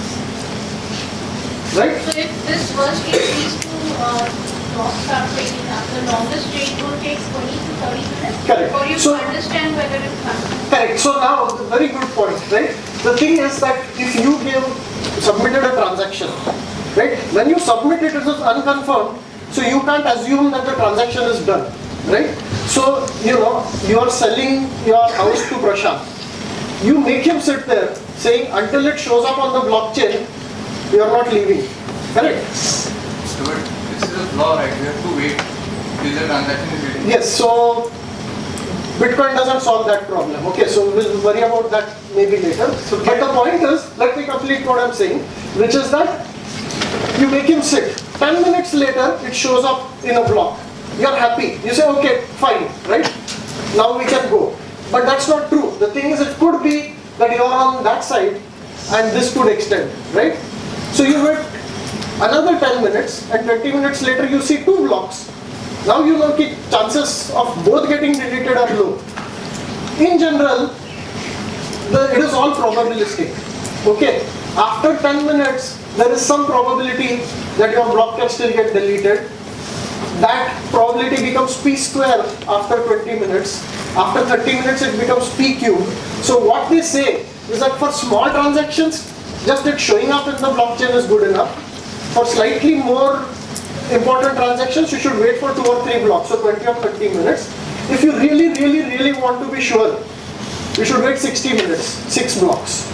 Right? So if this first case these two blocks start taking up, the longest chain will take 20 to 30 minutes? Correct. For you So- to understand whether it's happening. Correct. So now, very good point, right? The thing is that if you submitted a transaction, right? When you submit it, it is unconfirmed, so you can't assume that the transaction is done, right? So, you are selling your house to Prashant. You make him sit there saying until it shows up on the blockchain, you are not leaving. Correct? But this is a flaw, right? We have to wait till the transaction is ready. Yes, so Bitcoin doesn't solve that problem. Okay, so we'll worry about that maybe later. So, but the point is, let me complete what I'm saying, which is that you make him sit. 10 minutes later, it shows up in a block. You're happy. You say, okay, fine, right? Now we can go. But that's not true. The thing is, it could be that you're on that side and this could extend, right? So you wait another 10 minutes and 20 minutes later you see two blocks. Now you know the chances of both getting deleted are low. In general, it is all probabilistic. Okay, after 10 minutes, there is some probability that your block can still get deleted. That probability becomes p square after 20 minutes. After 30 minutes, it becomes p cubed. So what they say is that for small transactions, just it showing up in the blockchain is good enough. For slightly more important transactions, you should wait for 2 or 3 blocks, so 20 or 30 minutes. If you really want to be sure, you should wait 60 minutes, 6 blocks.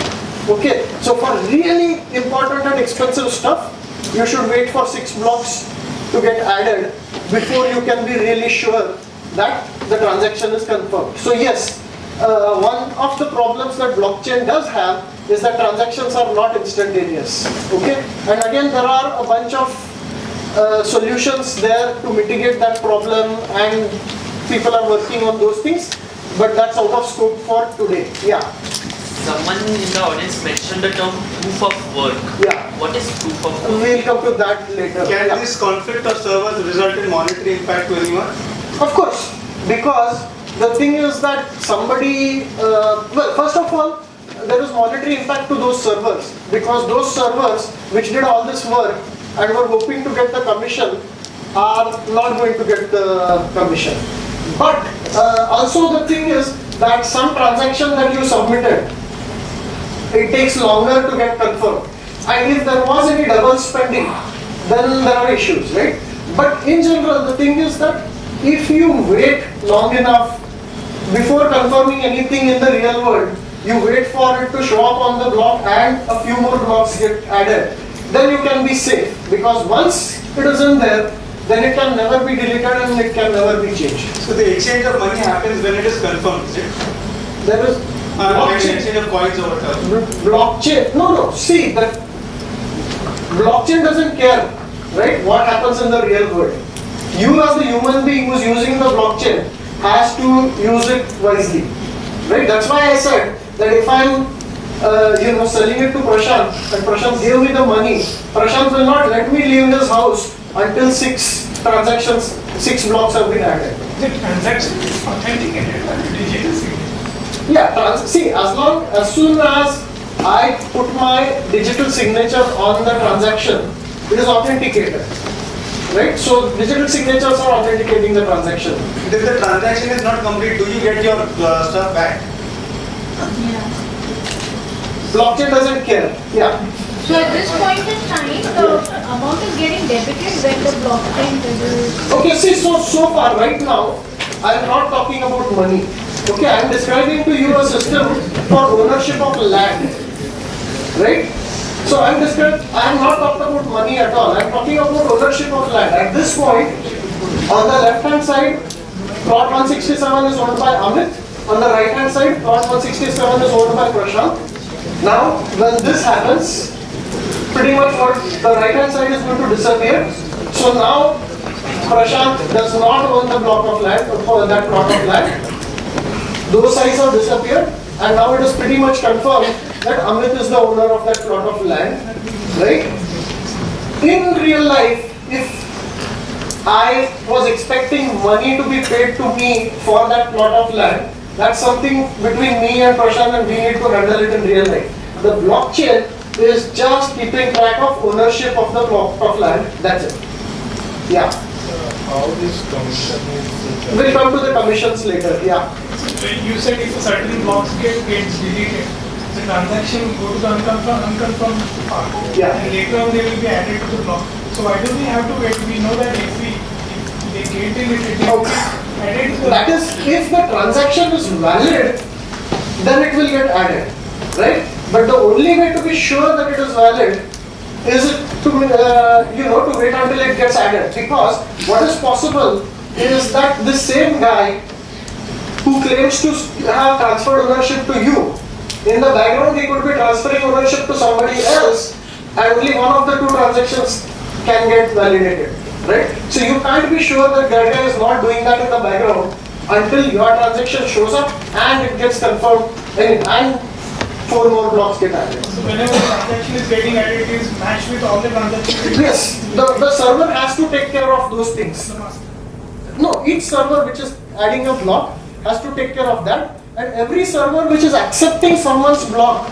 Okay, so for really important and expensive stuff, you should wait for 6 blocks to get added before you can be really sure that the transaction is confirmed. So yes, one of the problems that blockchain does have is that transactions are not instantaneous. Okay, and again there are a bunch of solutions there to mitigate that problem, and people are working on those things, but that's out of scope for today. Yeah. Someone in the audience mentioned the term proof of work. Yeah. What is proof of work? We'll come to that later. Can this conflict of servers result in monetary impact to anyone? Of course, because the thing is that somebody, well, first of all, there is monetary impact to those servers, because those servers which did all this work and were hoping to get the commission are not going to get the commission. But also the thing is that some transaction that you submitted, it takes longer to get confirmed. And if there was any double spending, then there are issues, right? But in general, the thing is that if you wait long enough before confirming anything in the real world, you wait for it to show up on the block and a few more blocks get added, then you can be safe. Because once it is in there, then it can never be deleted and it can never be changed. So the exchange of money happens when it is confirmed, is it? There is blockchain. Exchange of coins or whatever. Blockchain, no, see, that blockchain doesn't care, right, what happens in the real world. You as the human being who's using the blockchain has to use it wisely, right? That's why I said that if I'm selling it to Prashant and Prashant gave me the money, Prashant will not let me leave his house until 6 blocks have been added. The transaction is authenticated by the digital signature. Yeah, see, as soon as I put my digital signature on the transaction, it is authenticated, right? So digital signatures are authenticating the transaction. If the transaction is not complete, do you get your stuff back? Blockchain doesn't care. Yeah. So at this point in time, the amount is getting debited when the blockchain doesn't. Okay, see, so far right now, I am not talking about money. Okay, I am describing to you a system for ownership of land, right? So I am not talking about money at all. I am talking about ownership of land. At this point, on the left hand side, plot 167 is owned by Amit. On the right hand side, plot 167 is owned by Prashant. Now, when this happens, pretty much what the right hand side is going to disappear. So now, Prashant does not own the block of land, or that plot of land. Those sides have disappeared, and now it is pretty much confirmed that Amit is the owner of that plot of land, right? In real life, if I was expecting money to be paid to me for that plot of land, that's something between me and Prashant, and we need to handle it in real life. The blockchain is just keeping track of ownership of the plot of land, that's it. Yeah. How this commission is... We'll come to the commissions later, yeah. You said if a certain blocks gets deleted, the transaction will go to the unconfirmed part. Yeah. And later on they will be added to the block. So why do we have to wait? We know that if they get deleted, they will be added to the That is, if the transaction is valid, then it will get added, right? But the only way to be sure that it is valid is to to wait until it gets added. Because what is possible is that the same guy who claims to have transferred ownership to you, in the background he could be transferring ownership to somebody else, and only one of the two transactions can get validated, right? So you can't be sure that that guy is not doing that in the background until your transaction shows up and it gets confirmed, and 4 more blocks get added. So whenever the transaction is getting added, it is matched with all the transactions. Yes, the server has to take care of those things. No, each server which is adding a block has to take care of that, and every server which is accepting someone's block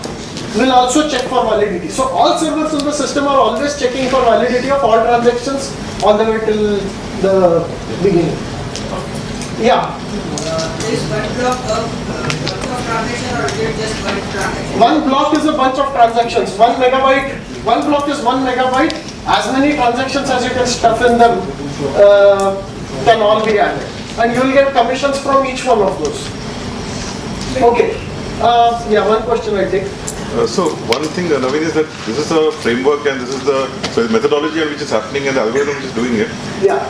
will also check for validity. So all servers in the system are always checking for validity of all transactions all the way till the beginning. Yeah. Is one block of transaction or is it just one transaction? One block is a bunch of transactions. 1 megabyte. One block is 1 megabyte. As many transactions as you can stuff in them can all be added, and you will get commissions from each one of those. Okay. Yeah, one question I take. So one thing, Navin, is that this is a framework and this is the methodology on which is happening and the algorithm which is doing it. Yeah.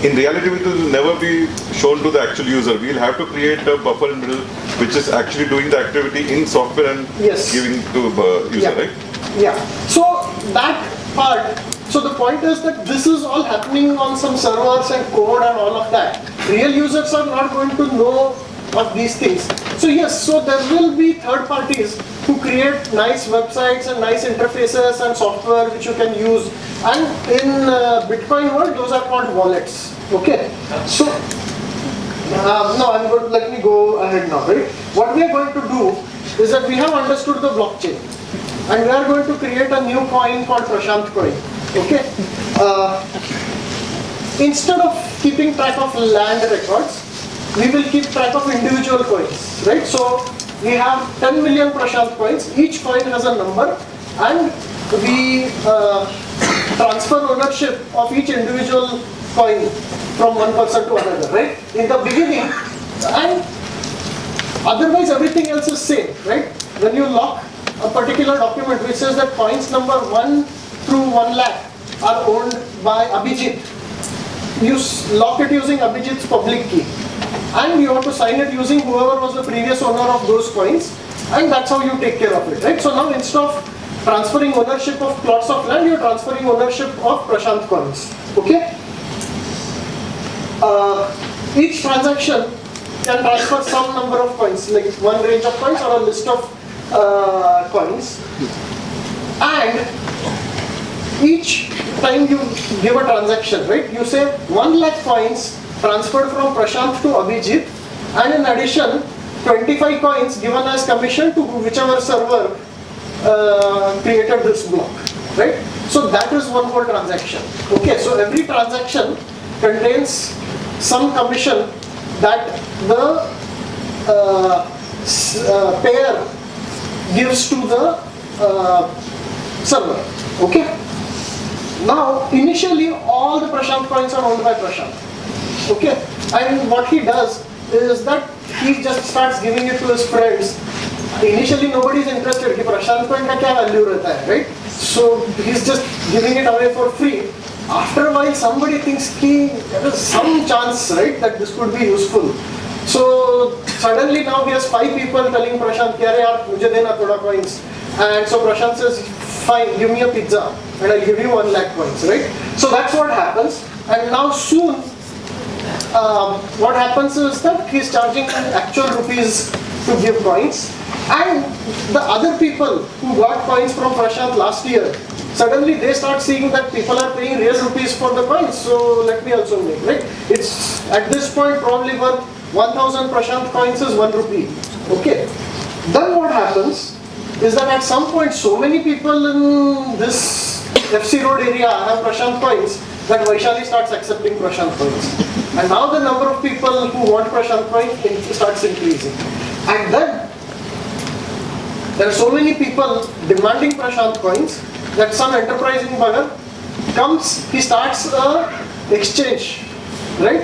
in reality it will never be shown to the actual user. We'll have to create a buffer in middle which is actually doing the activity in software and giving to user, right? Yeah. So that part, so the point is that this is all happening on some servers and code and all of that. Real users are not going to know of these things. So yes, so there will be third parties who create nice websites and nice interfaces and software which you can use. And in Bitcoin world, those are called wallets. Okay. So no, I'm going to, let me go ahead now, right? What we are going to do is that we have understood the blockchain. And we are going to create a new coin called Prashant coin. Okay. Instead of keeping track of land records, we will keep track of individual coins, right? So we have 10 million Prashant coins. Each coin has a number, and we transfer ownership of each individual coin from one person to another, right? In the beginning, and otherwise everything else is same, right? When you lock a particular document which says that coins number 1 through 1 lakh are owned by Abhijit, you lock it using Abhijit's public key. And you have to sign it using whoever was the previous owner of those coins, and that's how you take care of it, right? So now instead of transferring ownership of plots of land, you're transferring ownership of Prashant coins, okay? Each transaction can transfer some number of coins, like one range of coins or a list of coins. And each time you give a transaction, right, you say 1 lakh coins transferred from Prashant to Abhijit, and in addition 25 coins given as commission to whichever server created this block, right? So that is one whole transaction. Okay, so every transaction contains some commission that the payer gives to the server. Okay. Now, initially, all the Prashant coins are owned by Prashant. Okay, and what he does is that he just starts giving it to his friends. Initially, nobody is interested. Ki Prashant coin ka kya value rehta hai, right? So he's just giving it away for free. After a while, somebody thinks ki there is some chance, right, that this could be useful. So suddenly now he has 5 people telling Prashant, "Kya re yaar, mujhe dena thoda coins." And so Prashant says, "Fine, give me a pizza, and I'll give you 1 lakh coins." Right? So that's what happens. And now soon, what happens is that he's charging actual rupees to give coins, and the other people who got coins from Prashant last year, suddenly they start seeing that people are paying real rupees for the coins, so let me also make, right? It's at this point probably worth 1000 Prashant coins is 1 rupee. Okay. Then what happens is that at some point so many people in this FC Road area have Prashant coins that Vaishali starts accepting Prashant coins. And now the number of people who want Prashant coins starts increasing. And then there are so many people demanding Prashant coins that some enterprising bugger comes, he starts a exchange, right?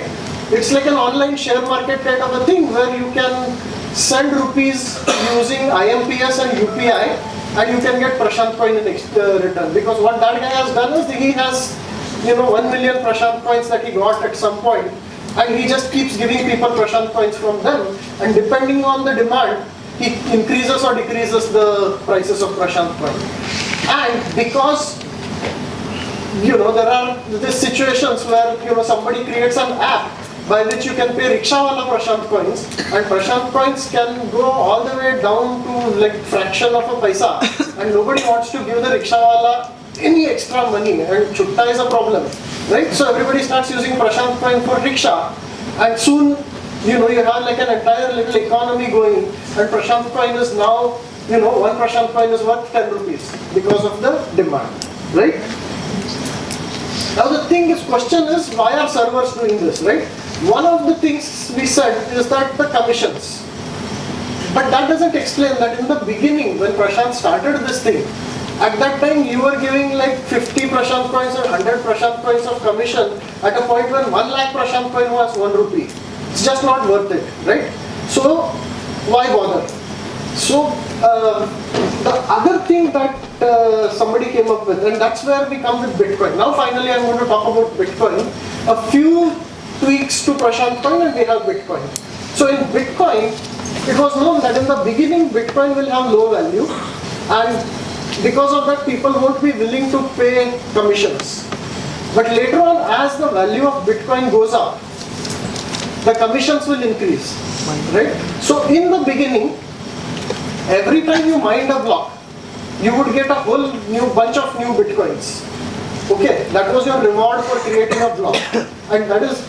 It's like an online share market kind of a thing where you can send rupees using IMPS and UPI, and you can get Prashant coin in return. Because what that guy has done is he has, 1 million Prashant coins that he got at some point, and he just keeps giving people Prashant coins from them, and depending on the demand, he increases or decreases the prices of Prashant coin. And because there are these situations where somebody creates an app by which you can pay rickshawala Prashant coins, and Prashant coins can go all the way down to like fraction of a paisa, and nobody wants to give the rickshawala any extra money, and chutta is a problem, right? So everybody starts using Prashant coin for rickshaw, and soon you have like an entire little economy going, and Prashant coin is now 1 Prashant coin is worth 10 rupees because of the demand, right? Now the question is, why are servers doing this, right? One of the things we said is that the commissions. But that doesn't explain that in the beginning, when Prashant started this thing, at that time you were giving like 50 Prashant coins or 100 Prashant coins of commission at a point when 1 lakh Prashant coin was 1 rupee. It's just not worth it, right? So why bother? So the other thing that somebody came up with, and that's where we come with Bitcoin. Now finally I'm going to talk about Bitcoin. A few tweaks to Prashant coin and we have Bitcoin. So in Bitcoin, it was known that in the beginning Bitcoin will have low value, and because of that people won't be willing to pay commissions. But later on, as the value of Bitcoin goes up, the commissions will increase, right? So in the beginning, every time you mined a block, you would get a whole new bunch of new Bitcoins. Okay, that was your reward for creating a block. And that is,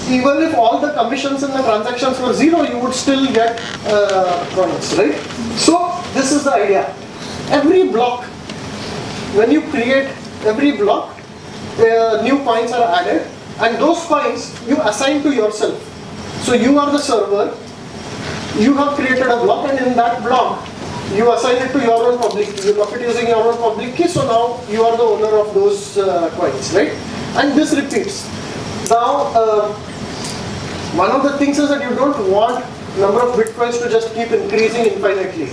even if all the commissions in the transactions were zero, you would still get coins, right? So this is the idea. Every block, when you create every block, new coins are added, and those coins you assign to yourself. So you are the server, you have created a block, and in that block, you assign it to your own public key. You lock it using your own public key, so now you are the owner of those coins, right? And this repeats. Now, one of the things is that you don't want number of Bitcoins to just keep increasing infinitely.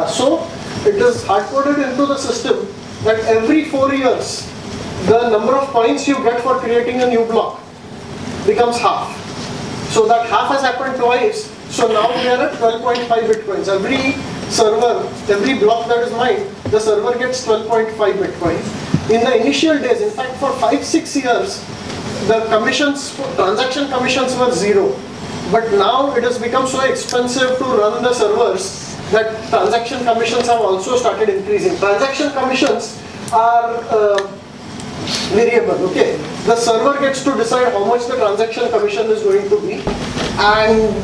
So it is hard-coded into the system that every 4 years, the number of coins you get for creating a new block becomes half. So that half has happened twice. So now we are at 12.5 Bitcoins. Every server, every block that is mined, the server gets 12.5 Bitcoin. In the initial days, in fact for 5-6 years, the commissions, transaction commissions were zero. But now it has become so expensive to run the servers that transaction commissions have also started increasing. Transaction commissions are variable, okay? The server gets to decide how much the transaction commission is going to be, and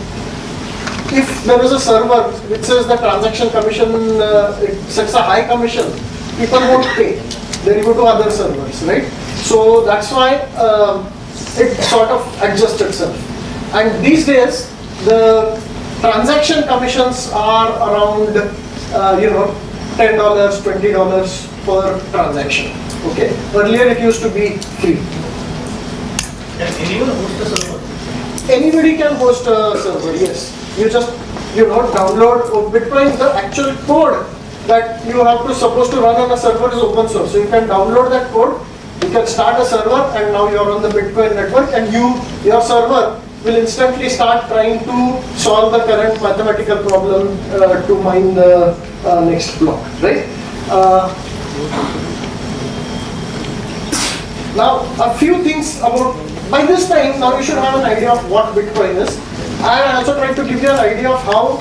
if there is a server which says the transaction commission, it sets a high commission, people won't pay. They will go to other servers, right? So that's why it sort of adjusts itself. And these days, the transaction commissions are around, $10, $20 per transaction. Okay. Earlier it used to be free. Can anyone host a server? Anybody can host a server, yes. You just, download Bitcoin. The actual code that you have to supposed to run on a server is open source. So you can download that code, you can start a server, and now you're on the Bitcoin network, and your server will instantly start trying to solve the current mathematical problem to mine the next block, right? Now, a few things about, by this time, now you should have an idea of what Bitcoin is. I also tried to give you an idea of how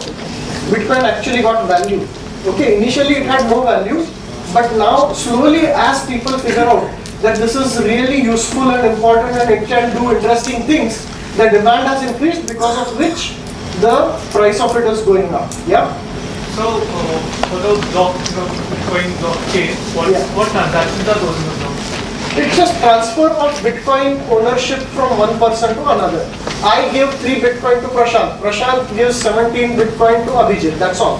Bitcoin actually got value. Okay, initially it had no value, but now slowly as people figure out that this is really useful and important and it can do interesting things, the demand has increased, because of which the price of it is going up. Yeah? So, for the Bitcoin blockchain, what transactions are those in the block? It's just transfer of Bitcoin ownership from one person to another. I give 3 Bitcoin to Prashant. Prashant gives 17 Bitcoin to Abhijit. That's all.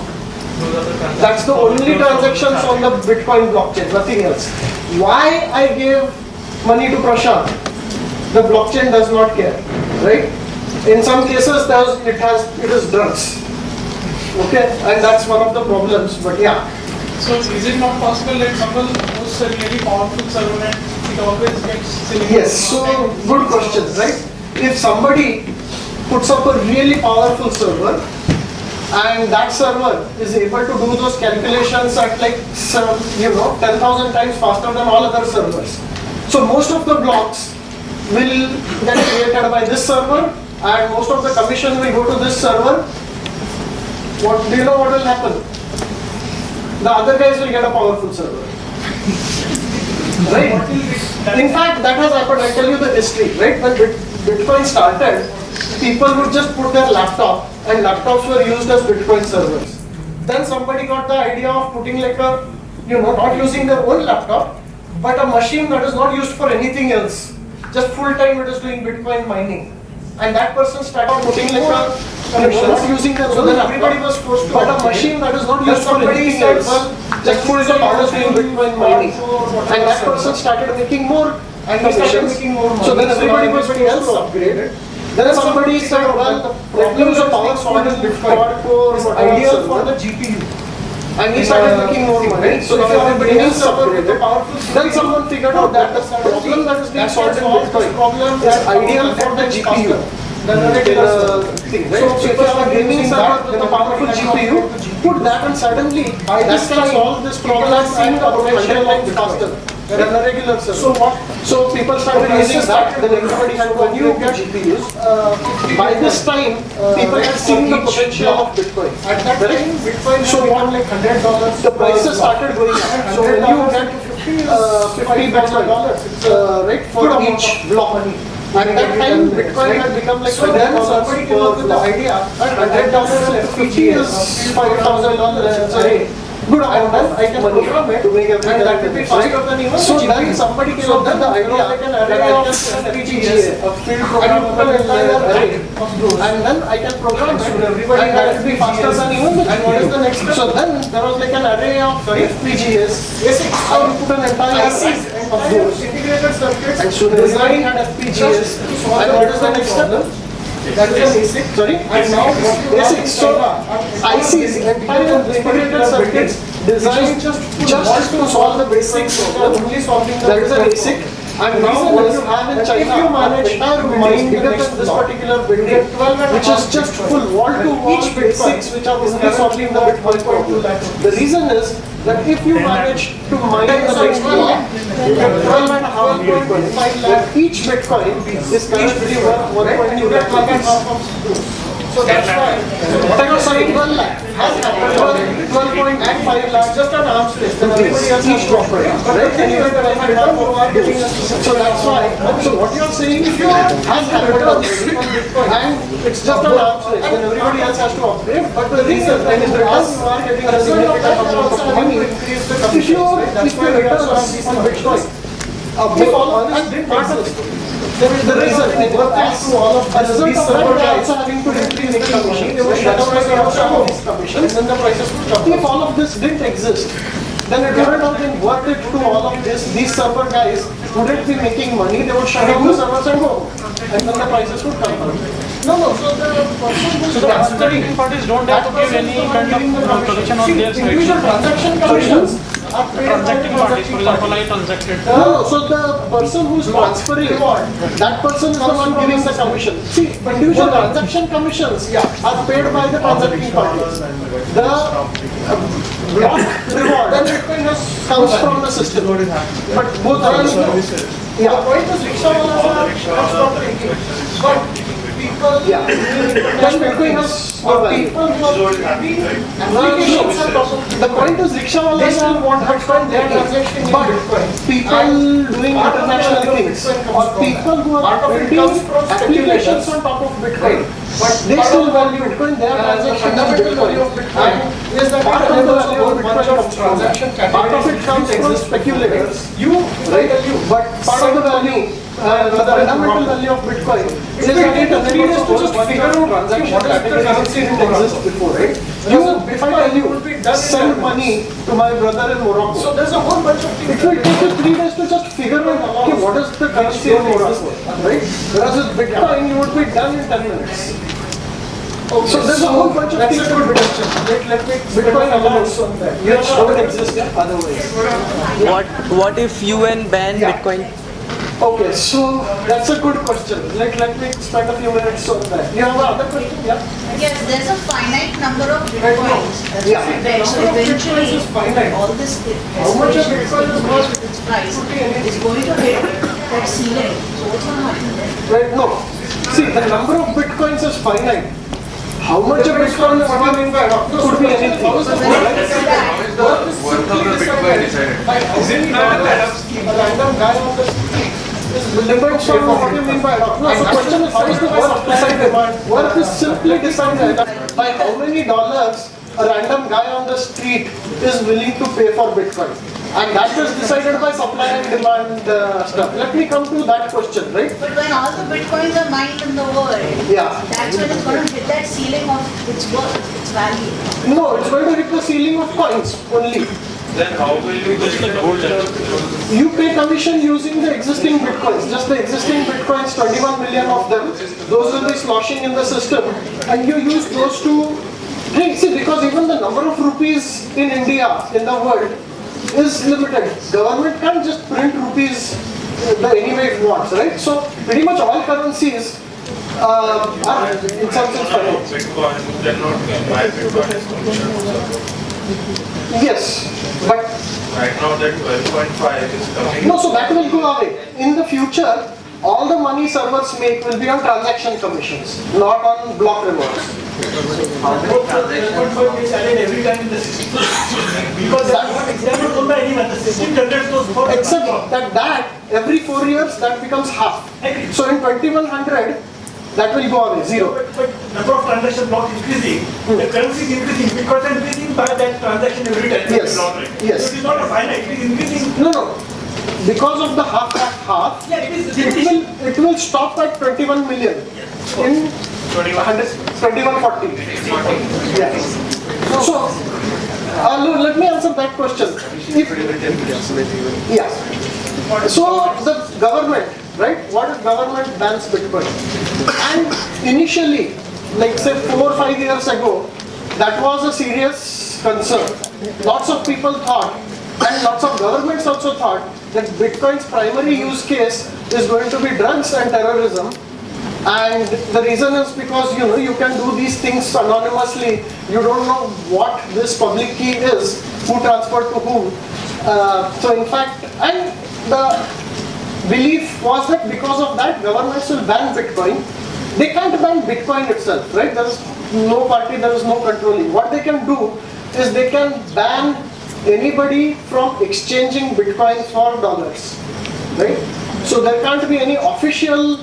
That's the only transactions on the Bitcoin blockchain, nothing else. Why I give money to Prashant? The blockchain does not care, right? In some cases, it is drugs. Okay, and that's one of the problems. But yeah. So is it not possible that someone hosts a really powerful server and it always gets silly? Yes, so good question, right? If somebody puts up a really powerful server and that server is able to do those calculations at 10,000 times faster than all other servers. So most of the blocks will get created by this server and most of the commission will go to this server. Do you know what will happen? The other guys will get a powerful server. Right? In fact, that has happened. I'll tell you the history, right? When Bitcoin started, people would just put their laptop, and laptops were used as Bitcoin servers. Then somebody got the idea of putting not using their own laptop, but a machine that is not used for anything else. Just full time it is doing Bitcoin mining. And that person started putting not using their own laptop, everybody was forced to, but a machine that is not used for anything else. Just full time it is doing Bitcoin mining. And that person started making more. And he started making more money. So then everybody else upgraded. Then somebody said, well, let me use a power point in Bitcoin. It's ideal for the GPU. and he started making more money. So if your brains upgraded, then someone figured out that the problem that is being solved in Bitcoin is ideal for the GPU. Thing, right? So if you have a gaming server with a powerful GPU, put that and suddenly that can solve this problem and about 100 times faster than a regular server. So people started using that, then everybody had to new GPUs. By this time, people had seen the potential of Bitcoin. At that time, Bitcoin so what like $100. The prices started going up. So when you get $50 right, for each block. At that time, Bitcoin had become like $100 per block. $100 and FPG is $5,000. Good amount. I can program it to make everything that will be faster than even. So then somebody came up with the idea that I can FPGA, a field programmable array of those, and then I can program it and that will be faster than even. And what is the next step? So then there was like an array of FPGAs. I will put an entire array of those integrated circuits, and so everybody had FPGAs. And what is the next step? That is ASIC. Sorry? And now ASIC. So ICs, entire integrated circuits designed just to solve the basic problem. Only solving that is an ASIC. And now what you have in China, if you manage entire mine bigger than this particular building, which is just full wall-to-wall basics which are only solving the Bitcoin problem. The reason is that if you manage to mine the next block, you get 12.5 Bitcoin. But each Bitcoin is currently worth 1.2 lakh. So that's why saying 1 lakh has happened 12.5 lakhs just an arm's length. Then everybody else has dropped it. Right? And you get so that's why. So what you're saying has happened and it's just an arm's length. Then everybody else has to upgrade. But the reason that in return you are getting a significant amount of money if you return on Bitcoin. If all of this didn't exist, there is the reason and as to all of these server guys having to increase the commission, they would shut down these commissions and then the prices would jump. If all of this didn't exist, then it would have been worth it to all of this. These server guys wouldn't be making money, they would shut down the servers and go. And then the prices would come down. No, so the transacting parties don't have to give any kind of protection on their side. Individual transaction commissions are paid transacting parties, for example, I transacted. No, so the person who's transferring, that person is the one giving the commission. See, individual transaction commissions are paid by the transacting parties. The block reward comes from the system. But both are the point is rickshaw are thinking. But people, just Bitcoin has people who are applications are top of. The point is rickshaw still want Bitcoin, they are transacting in Bitcoin. People doing international things or people who are building applications on top of Bitcoin. But they still value Bitcoin, they are transacting in Bitcoin. Is that part of the value of Bitcoin transaction? Part of it comes from speculators. But part of the value, the fundamental value of Bitcoin is that it enables to just figure out what is the currency didn't exist before, right? If I tell you, send money to my brother in Morocco. So there's a whole bunch of things. It will take you 3 days to just figure out what is the currency in Morocco, right? Whereas with Bitcoin, you would be done in 10 minutes. Okay, so there's a whole bunch of things to Bitcoin. Let me Bitcoin allows which don't exist otherwise. What if UN ban Bitcoin? Okay, so that's a good question. Let me spend a few minutes on that. You have another question? Yeah? Yes, there's a finite number of Bitcoins. Yeah. So eventually, all this how much of Bitcoin is worth its price is going to hit that ceiling. So what's going to happen? Right, no. See, the number of Bitcoins is finite. How much of Bitcoin is could be anything. Worth of the Bitcoin decided. Is it not a random guy on the street? Depends on what you mean by worth. No, so the question is how is the worth decided? Worth is simply decided by how many dollars a random guy on the street is willing to pay for Bitcoin. And that is decided by supply and demand stuff. Let me come to that question, right? But when all the Bitcoins are mined in the world, that's when it's going to hit that ceiling of its worth, its value. No, it's going to hit the ceiling of coins only. Then how will you get the gold? You pay commission using the existing Bitcoins, just the existing Bitcoins, 21 million of them. Those will be sloshing in the system and you use those to Hey, see, because even the number of rupees in India, in the world, is limited. Government can't just print rupees any way it wants, right? So pretty much all currencies are in some sense funny. Bitcoin, then not buy Bitcoin is commission. Yes, but Right now that 12.5 is coming. no, so that will go away. In the future, all the money servers make will be on transaction commissions, not on block rewards. How many transactions is added every time in the system? Because they are not owned by anyone. The system generates those for Except that every 4 years that becomes half. So in 2100, that will go away, zero. But number of transaction blocks increasing, the currency is increasing because they are increasing by that transaction every time. Yes. Yes. So it is not a finite, it is increasing. No. Because of the half, Yeah, it will stop at 21 million in 2140. Yes. So, let me answer that question. Yes. So the government, right? What if government bans Bitcoin? And initially, like say 4 or 5 years ago, that was a serious concern. Lots of people thought, and lots of governments also thought, that Bitcoin's primary use case is going to be drugs and terrorism. And the reason is because you can do these things anonymously. You don't know what this public key is, who transferred to whom. So in fact, and the belief was that because of that, governments will ban Bitcoin. They can't ban Bitcoin itself, right? There is no party, there is no controlling. What they can do is they can ban anybody from exchanging Bitcoin for dollars, right? So there can't be any official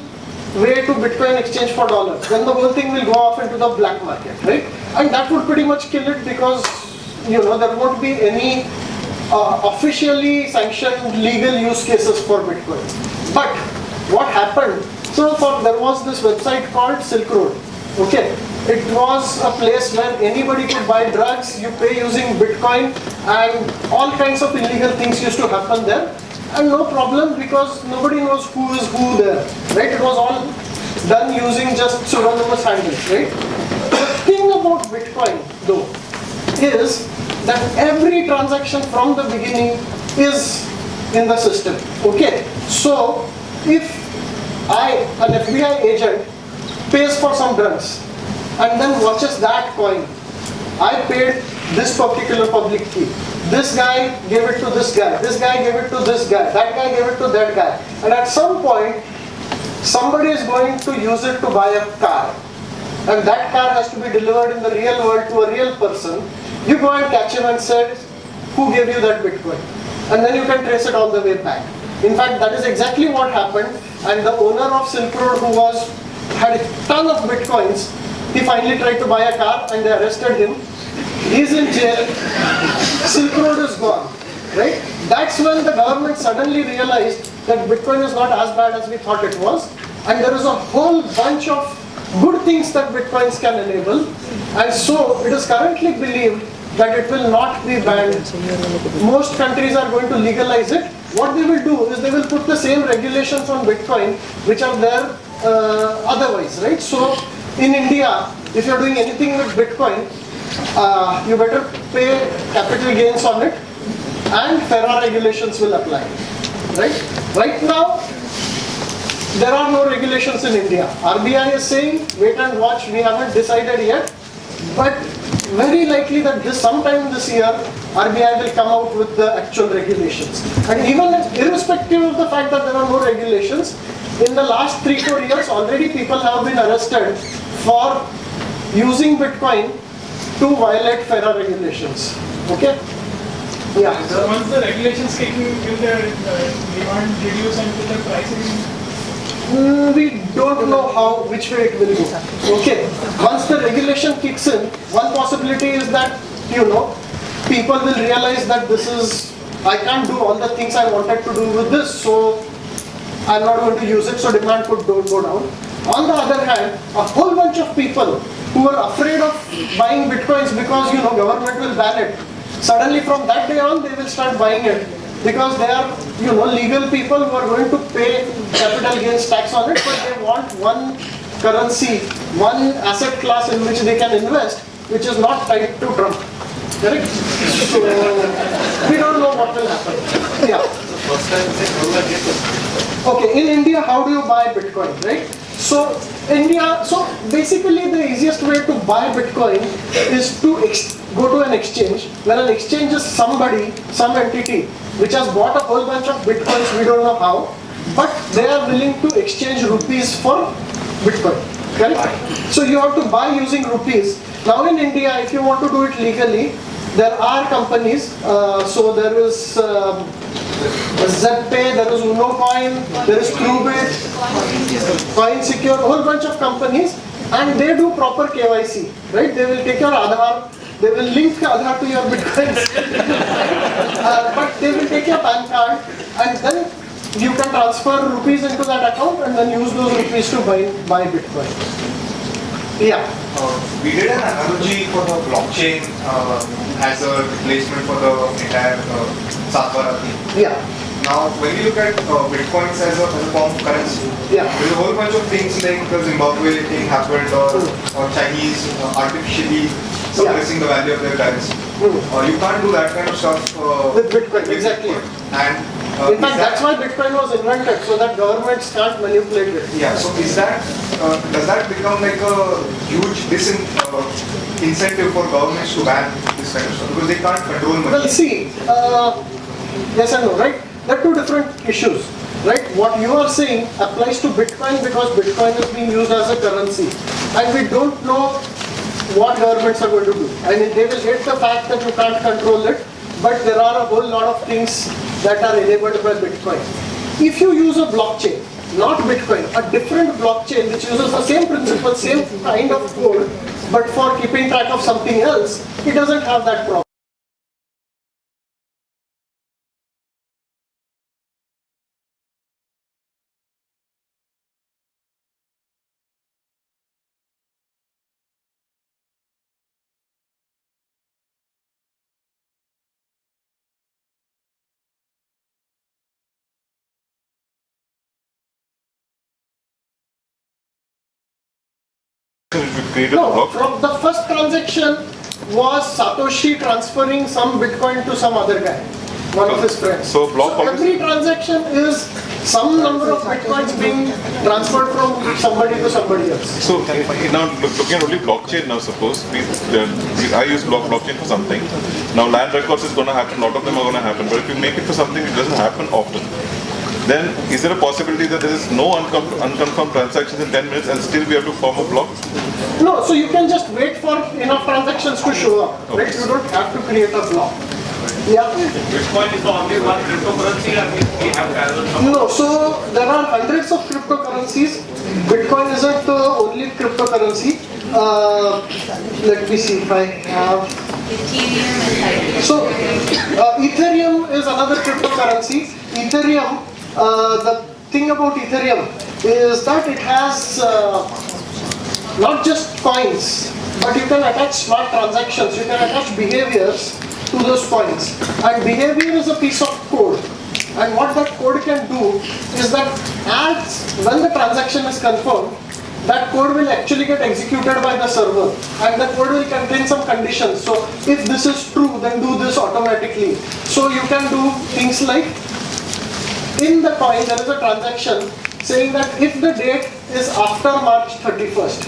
way to Bitcoin exchange for dollars. Then the whole thing will go off into the black market, right? And that would pretty much kill it because, there won't be any officially sanctioned legal use cases for Bitcoin. But what happened? So there was this website called Silk Road. Okay, it was a place where anybody could buy drugs, you pay using Bitcoin, and all kinds of illegal things used to happen there. And no problem because nobody knows who is who there, right? It was all done using just pseudonymous handles, right? The thing about Bitcoin, though, is that every transaction from the beginning is in the system, okay? So, if an FBI agent pays for some drugs and then watches that coin, I paid this particular public key. This guy gave it to this guy. This guy gave it to this guy. That guy gave it to that guy. And at some point, somebody is going to use it to buy a car. And that car has to be delivered in the real world to a real person. You go and catch him and say, who gave you that Bitcoin? And then you can trace it all the way back. In fact, that is exactly what happened. And the owner of Silk Road, who had a ton of Bitcoins, he finally tried to buy a car and they arrested him. He's in jail. Silk Road is gone, right? That's when the government suddenly realized that Bitcoin is not as bad as we thought it was. And there is a whole bunch of good things that Bitcoins can enable. And so it is currently believed that it will not be banned. Most countries are going to legalize it. What they will do is they will put the same regulations on Bitcoin which are there otherwise, right? So in India, if you're doing anything with Bitcoin, you better pay capital gains on it and FERA regulations will apply, right? Right now, there are no regulations in India. RBI is saying, wait and watch, we haven't decided yet, but very likely that sometime this year, RBI will come out with the actual regulations. And even irrespective of the fact that there are no regulations, in the last 3-4 years, already people have been arrested for using Bitcoin to violate FERA regulations. Okay? Yeah. So once the regulations kick in, will the demand reduce and will the pricing? We don't know which way it will go. Okay. Once the regulation kicks in, one possibility is that, people will realize that I can't do all the things I wanted to do with this, so I'm not going to use it, so demand could go down. On the other hand, a whole bunch of people who are afraid of buying Bitcoins because, government will ban it. Suddenly from that day on, they will start buying it because they are, legal people who are going to pay capital gains tax on it, but they want one currency, one asset class in which they can invest which is not tied to Trump. Correct? So we don't know what will happen. Yeah. Okay, in India, how do you buy Bitcoin, right? So basically the easiest way to buy Bitcoin is to go to an exchange, where an exchange is somebody, some entity, which has bought a whole bunch of Bitcoins, we don't know how, but they are willing to exchange rupees for Bitcoin, correct? So you have to buy using rupees. Now in India, if you want to do it legally, there are companies, so there is ZPay, there is UnoCoin, there is Qubit, CoinSecure, a whole bunch of companies, and they do proper KYC, right? They will take your Aadhaar, they will link Aadhaar to your Bitcoins, but they will take your PAN card, and then you can transfer rupees into that account and then use those rupees to buy Bitcoin. Yeah. We did an analogy for the blockchain as a replacement for the entire Satvara thing. Yeah. Now, when you look at Bitcoins as a form of currency, there's a whole bunch of things like the Zimbabwe thing happened, or Chinese artificially suppressing the value of their currency. You can't do that kind of stuff with Bitcoin, exactly. And in fact, that's why Bitcoin was invented, so that governments can't manipulate it. Yeah, so is that, does that become like a huge incentive for governments to ban this kind of stuff? Because they can't control money. Well, see, yes and no, right? There are two different issues, right? What you are saying applies to Bitcoin because Bitcoin is being used as a currency. And we don't know what governments are going to do. I mean, they will hate the fact that you can't control it, but there are a whole lot of things that are enabled by Bitcoin. If you use a blockchain, not Bitcoin, a different blockchain which uses the same principle, same kind of code, but for keeping track of something else, it doesn't have that problem. No, from the first transaction was Satoshi transferring some Bitcoin to some other guy, one of his friends. So every transaction is some number of Bitcoins being transferred from somebody to somebody else. So now looking at only blockchain now, suppose I use blockchain for something. Now land records is going to happen, a lot of them are going to happen, but if you make it for something which doesn't happen often, then is there a possibility that there is no unconfirmed transactions in 10 minutes and still we have to form a block? No, so you can just wait for enough transactions to show up, right? You don't have to create a block. Yeah. Bitcoin is the only one cryptocurrency and we have parallel. No, so there are hundreds of cryptocurrencies. Bitcoin isn't the only cryptocurrency. Let me see if I have. Ethereum. So Ethereum is another cryptocurrency. Ethereum. The thing about Ethereum is that it has not just coins, but you can attach smart transactions, you can attach behaviors to those coins. And behavior is a piece of code. And what that code can do is that when the transaction is confirmed, that code will actually get executed by the server. And the code will contain some conditions. So if this is true, then do this automatically. So you can do things like, in the coin there is a transaction saying that if the date is after March 31st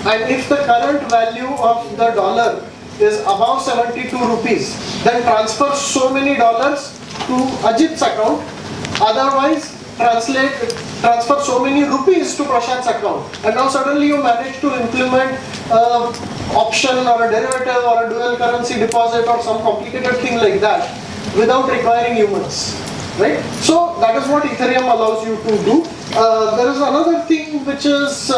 and if the current value of the dollar is above 72 rupees, then transfer so many dollars to Ajit's account, otherwise transfer so many rupees to Prashant's account. And now suddenly you manage to implement an option or a derivative or a dual currency deposit or some complicated thing like that without requiring humans. Right? So that is what Ethereum allows you to do. There is another thing which is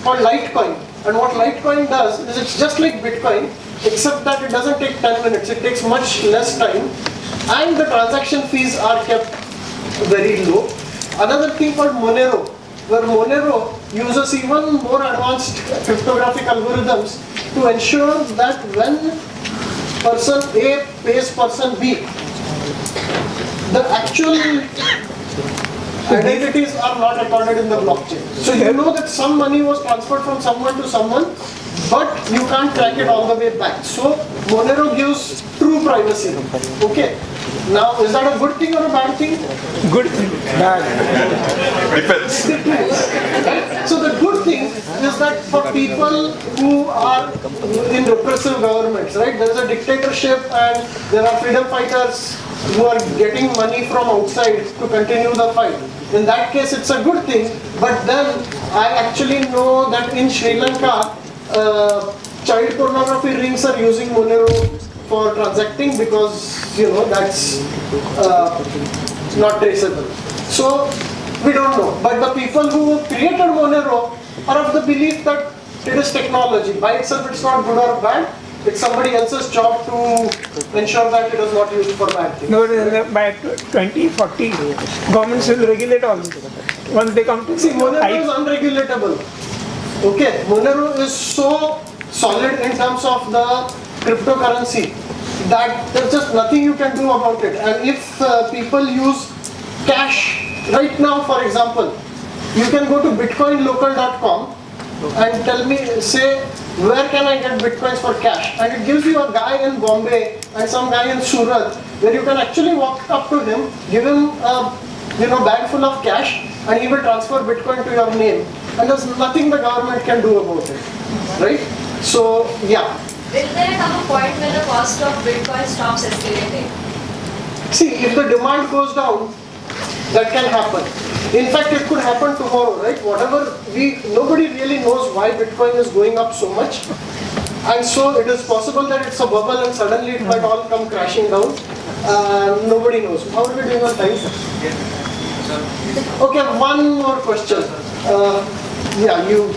called Litecoin. And what Litecoin does is it's just like Bitcoin, except that it doesn't take 10 minutes. It takes much less time. And the transaction fees are kept very low. Another thing called Monero, where Monero uses even more advanced cryptographic algorithms to ensure that when person A pays person B, the actual identities are not recorded in the blockchain. So you know that some money was transferred from someone to someone, but you can't track it all the way back. So Monero gives true privacy. Okay. Now, is that a good thing or a bad thing? Good thing. Bad. Depends. Right? So the good thing is that for people who are in repressive governments, right? There is a dictatorship and there are freedom fighters who are getting money from outside to continue the fight. In that case, it's a good thing. But then I actually know that in Sri Lanka, child pornography rings are using Monero for transacting because that's not traceable. So we don't know. But the people who created Monero are of the belief that it is technology. By itself, it's not good or bad. It's somebody else's job to ensure that it is not used for bad things. No, by 2040, governments will regulate all this. Once they come to see, Monero is unregulatable. Okay, Monero is so solid in terms of the cryptocurrency that there's just nothing you can do about it. And if people use cash right now, for example, you can go to bitcoinlocal.com and tell me, say, where can I get bitcoins for cash? And it gives you a guy in Bombay and some guy in Surat where you can actually walk up to him, give him a bag full of cash, and he will transfer bitcoin to your name. And there's nothing the government can do about it, right? So, yeah. Will there come a point when the cost of Bitcoin stops escalating? See, if the demand goes down, that can happen. In fact, it could happen tomorrow, right? Nobody really knows why Bitcoin is going up so much. And so it is possible that it's a bubble and suddenly it might all come crashing down. Nobody knows. How are we doing on time? Okay, one more question. Yeah, you.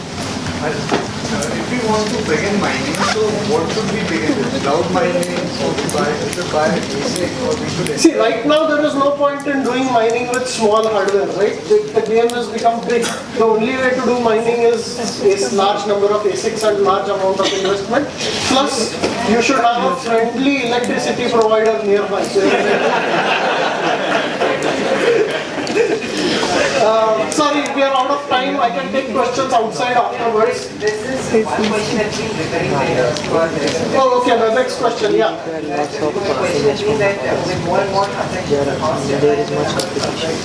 If you want to begin mining, so what should we begin with? Cloud mining, or we should buy basic, or we should... See, right now there is no point in doing mining with small hardware, right? The game has become big. The only way to do mining is a large number of ASICs and large amount of investment. Plus, you should have a friendly electricity provider nearby. Sorry, we are out of time. I can take questions outside afterwards. This is one question that's been recurring to Oh, okay, the next question, yeah. The question has been that with more and more transactions, the cost there is much competition.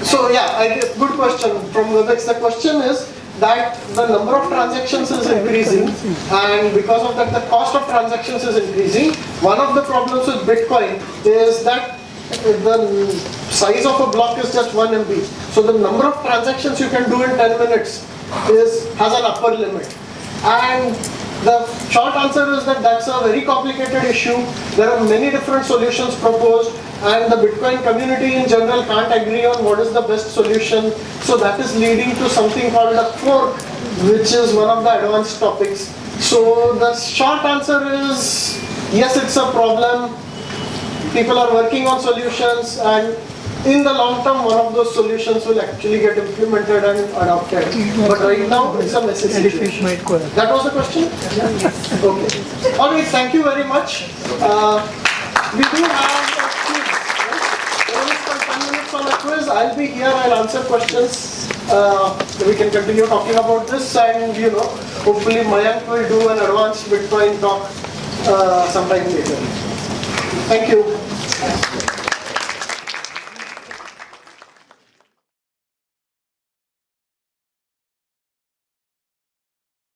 So yeah, good question from Webex. The question is that the number of transactions is increasing, and because of that the cost of transactions is increasing. One of the problems with Bitcoin is that the size of a block is just 1 MB. So the number of transactions you can do in 10 minutes has an upper limit. And the short answer is that that's a very complicated issue. There are many different solutions proposed, and the Bitcoin community in general can't agree on what is the best solution. So that is leading to something called a fork, which is one of the advanced topics. So the short answer is, yes, it's a problem. People are working on solutions, and in the long term, one of those solutions will actually get implemented and adopted. But right now, it's a messy situation. That was the question? Yes. Okay. All right, thank you very much. We do have a quiz. Right? We're going to spend 10 minutes on a quiz. I'll be here, I'll answer questions. We can continue talking about this, and hopefully Mayank will do an advanced Bitcoin talk sometime later. Thank you.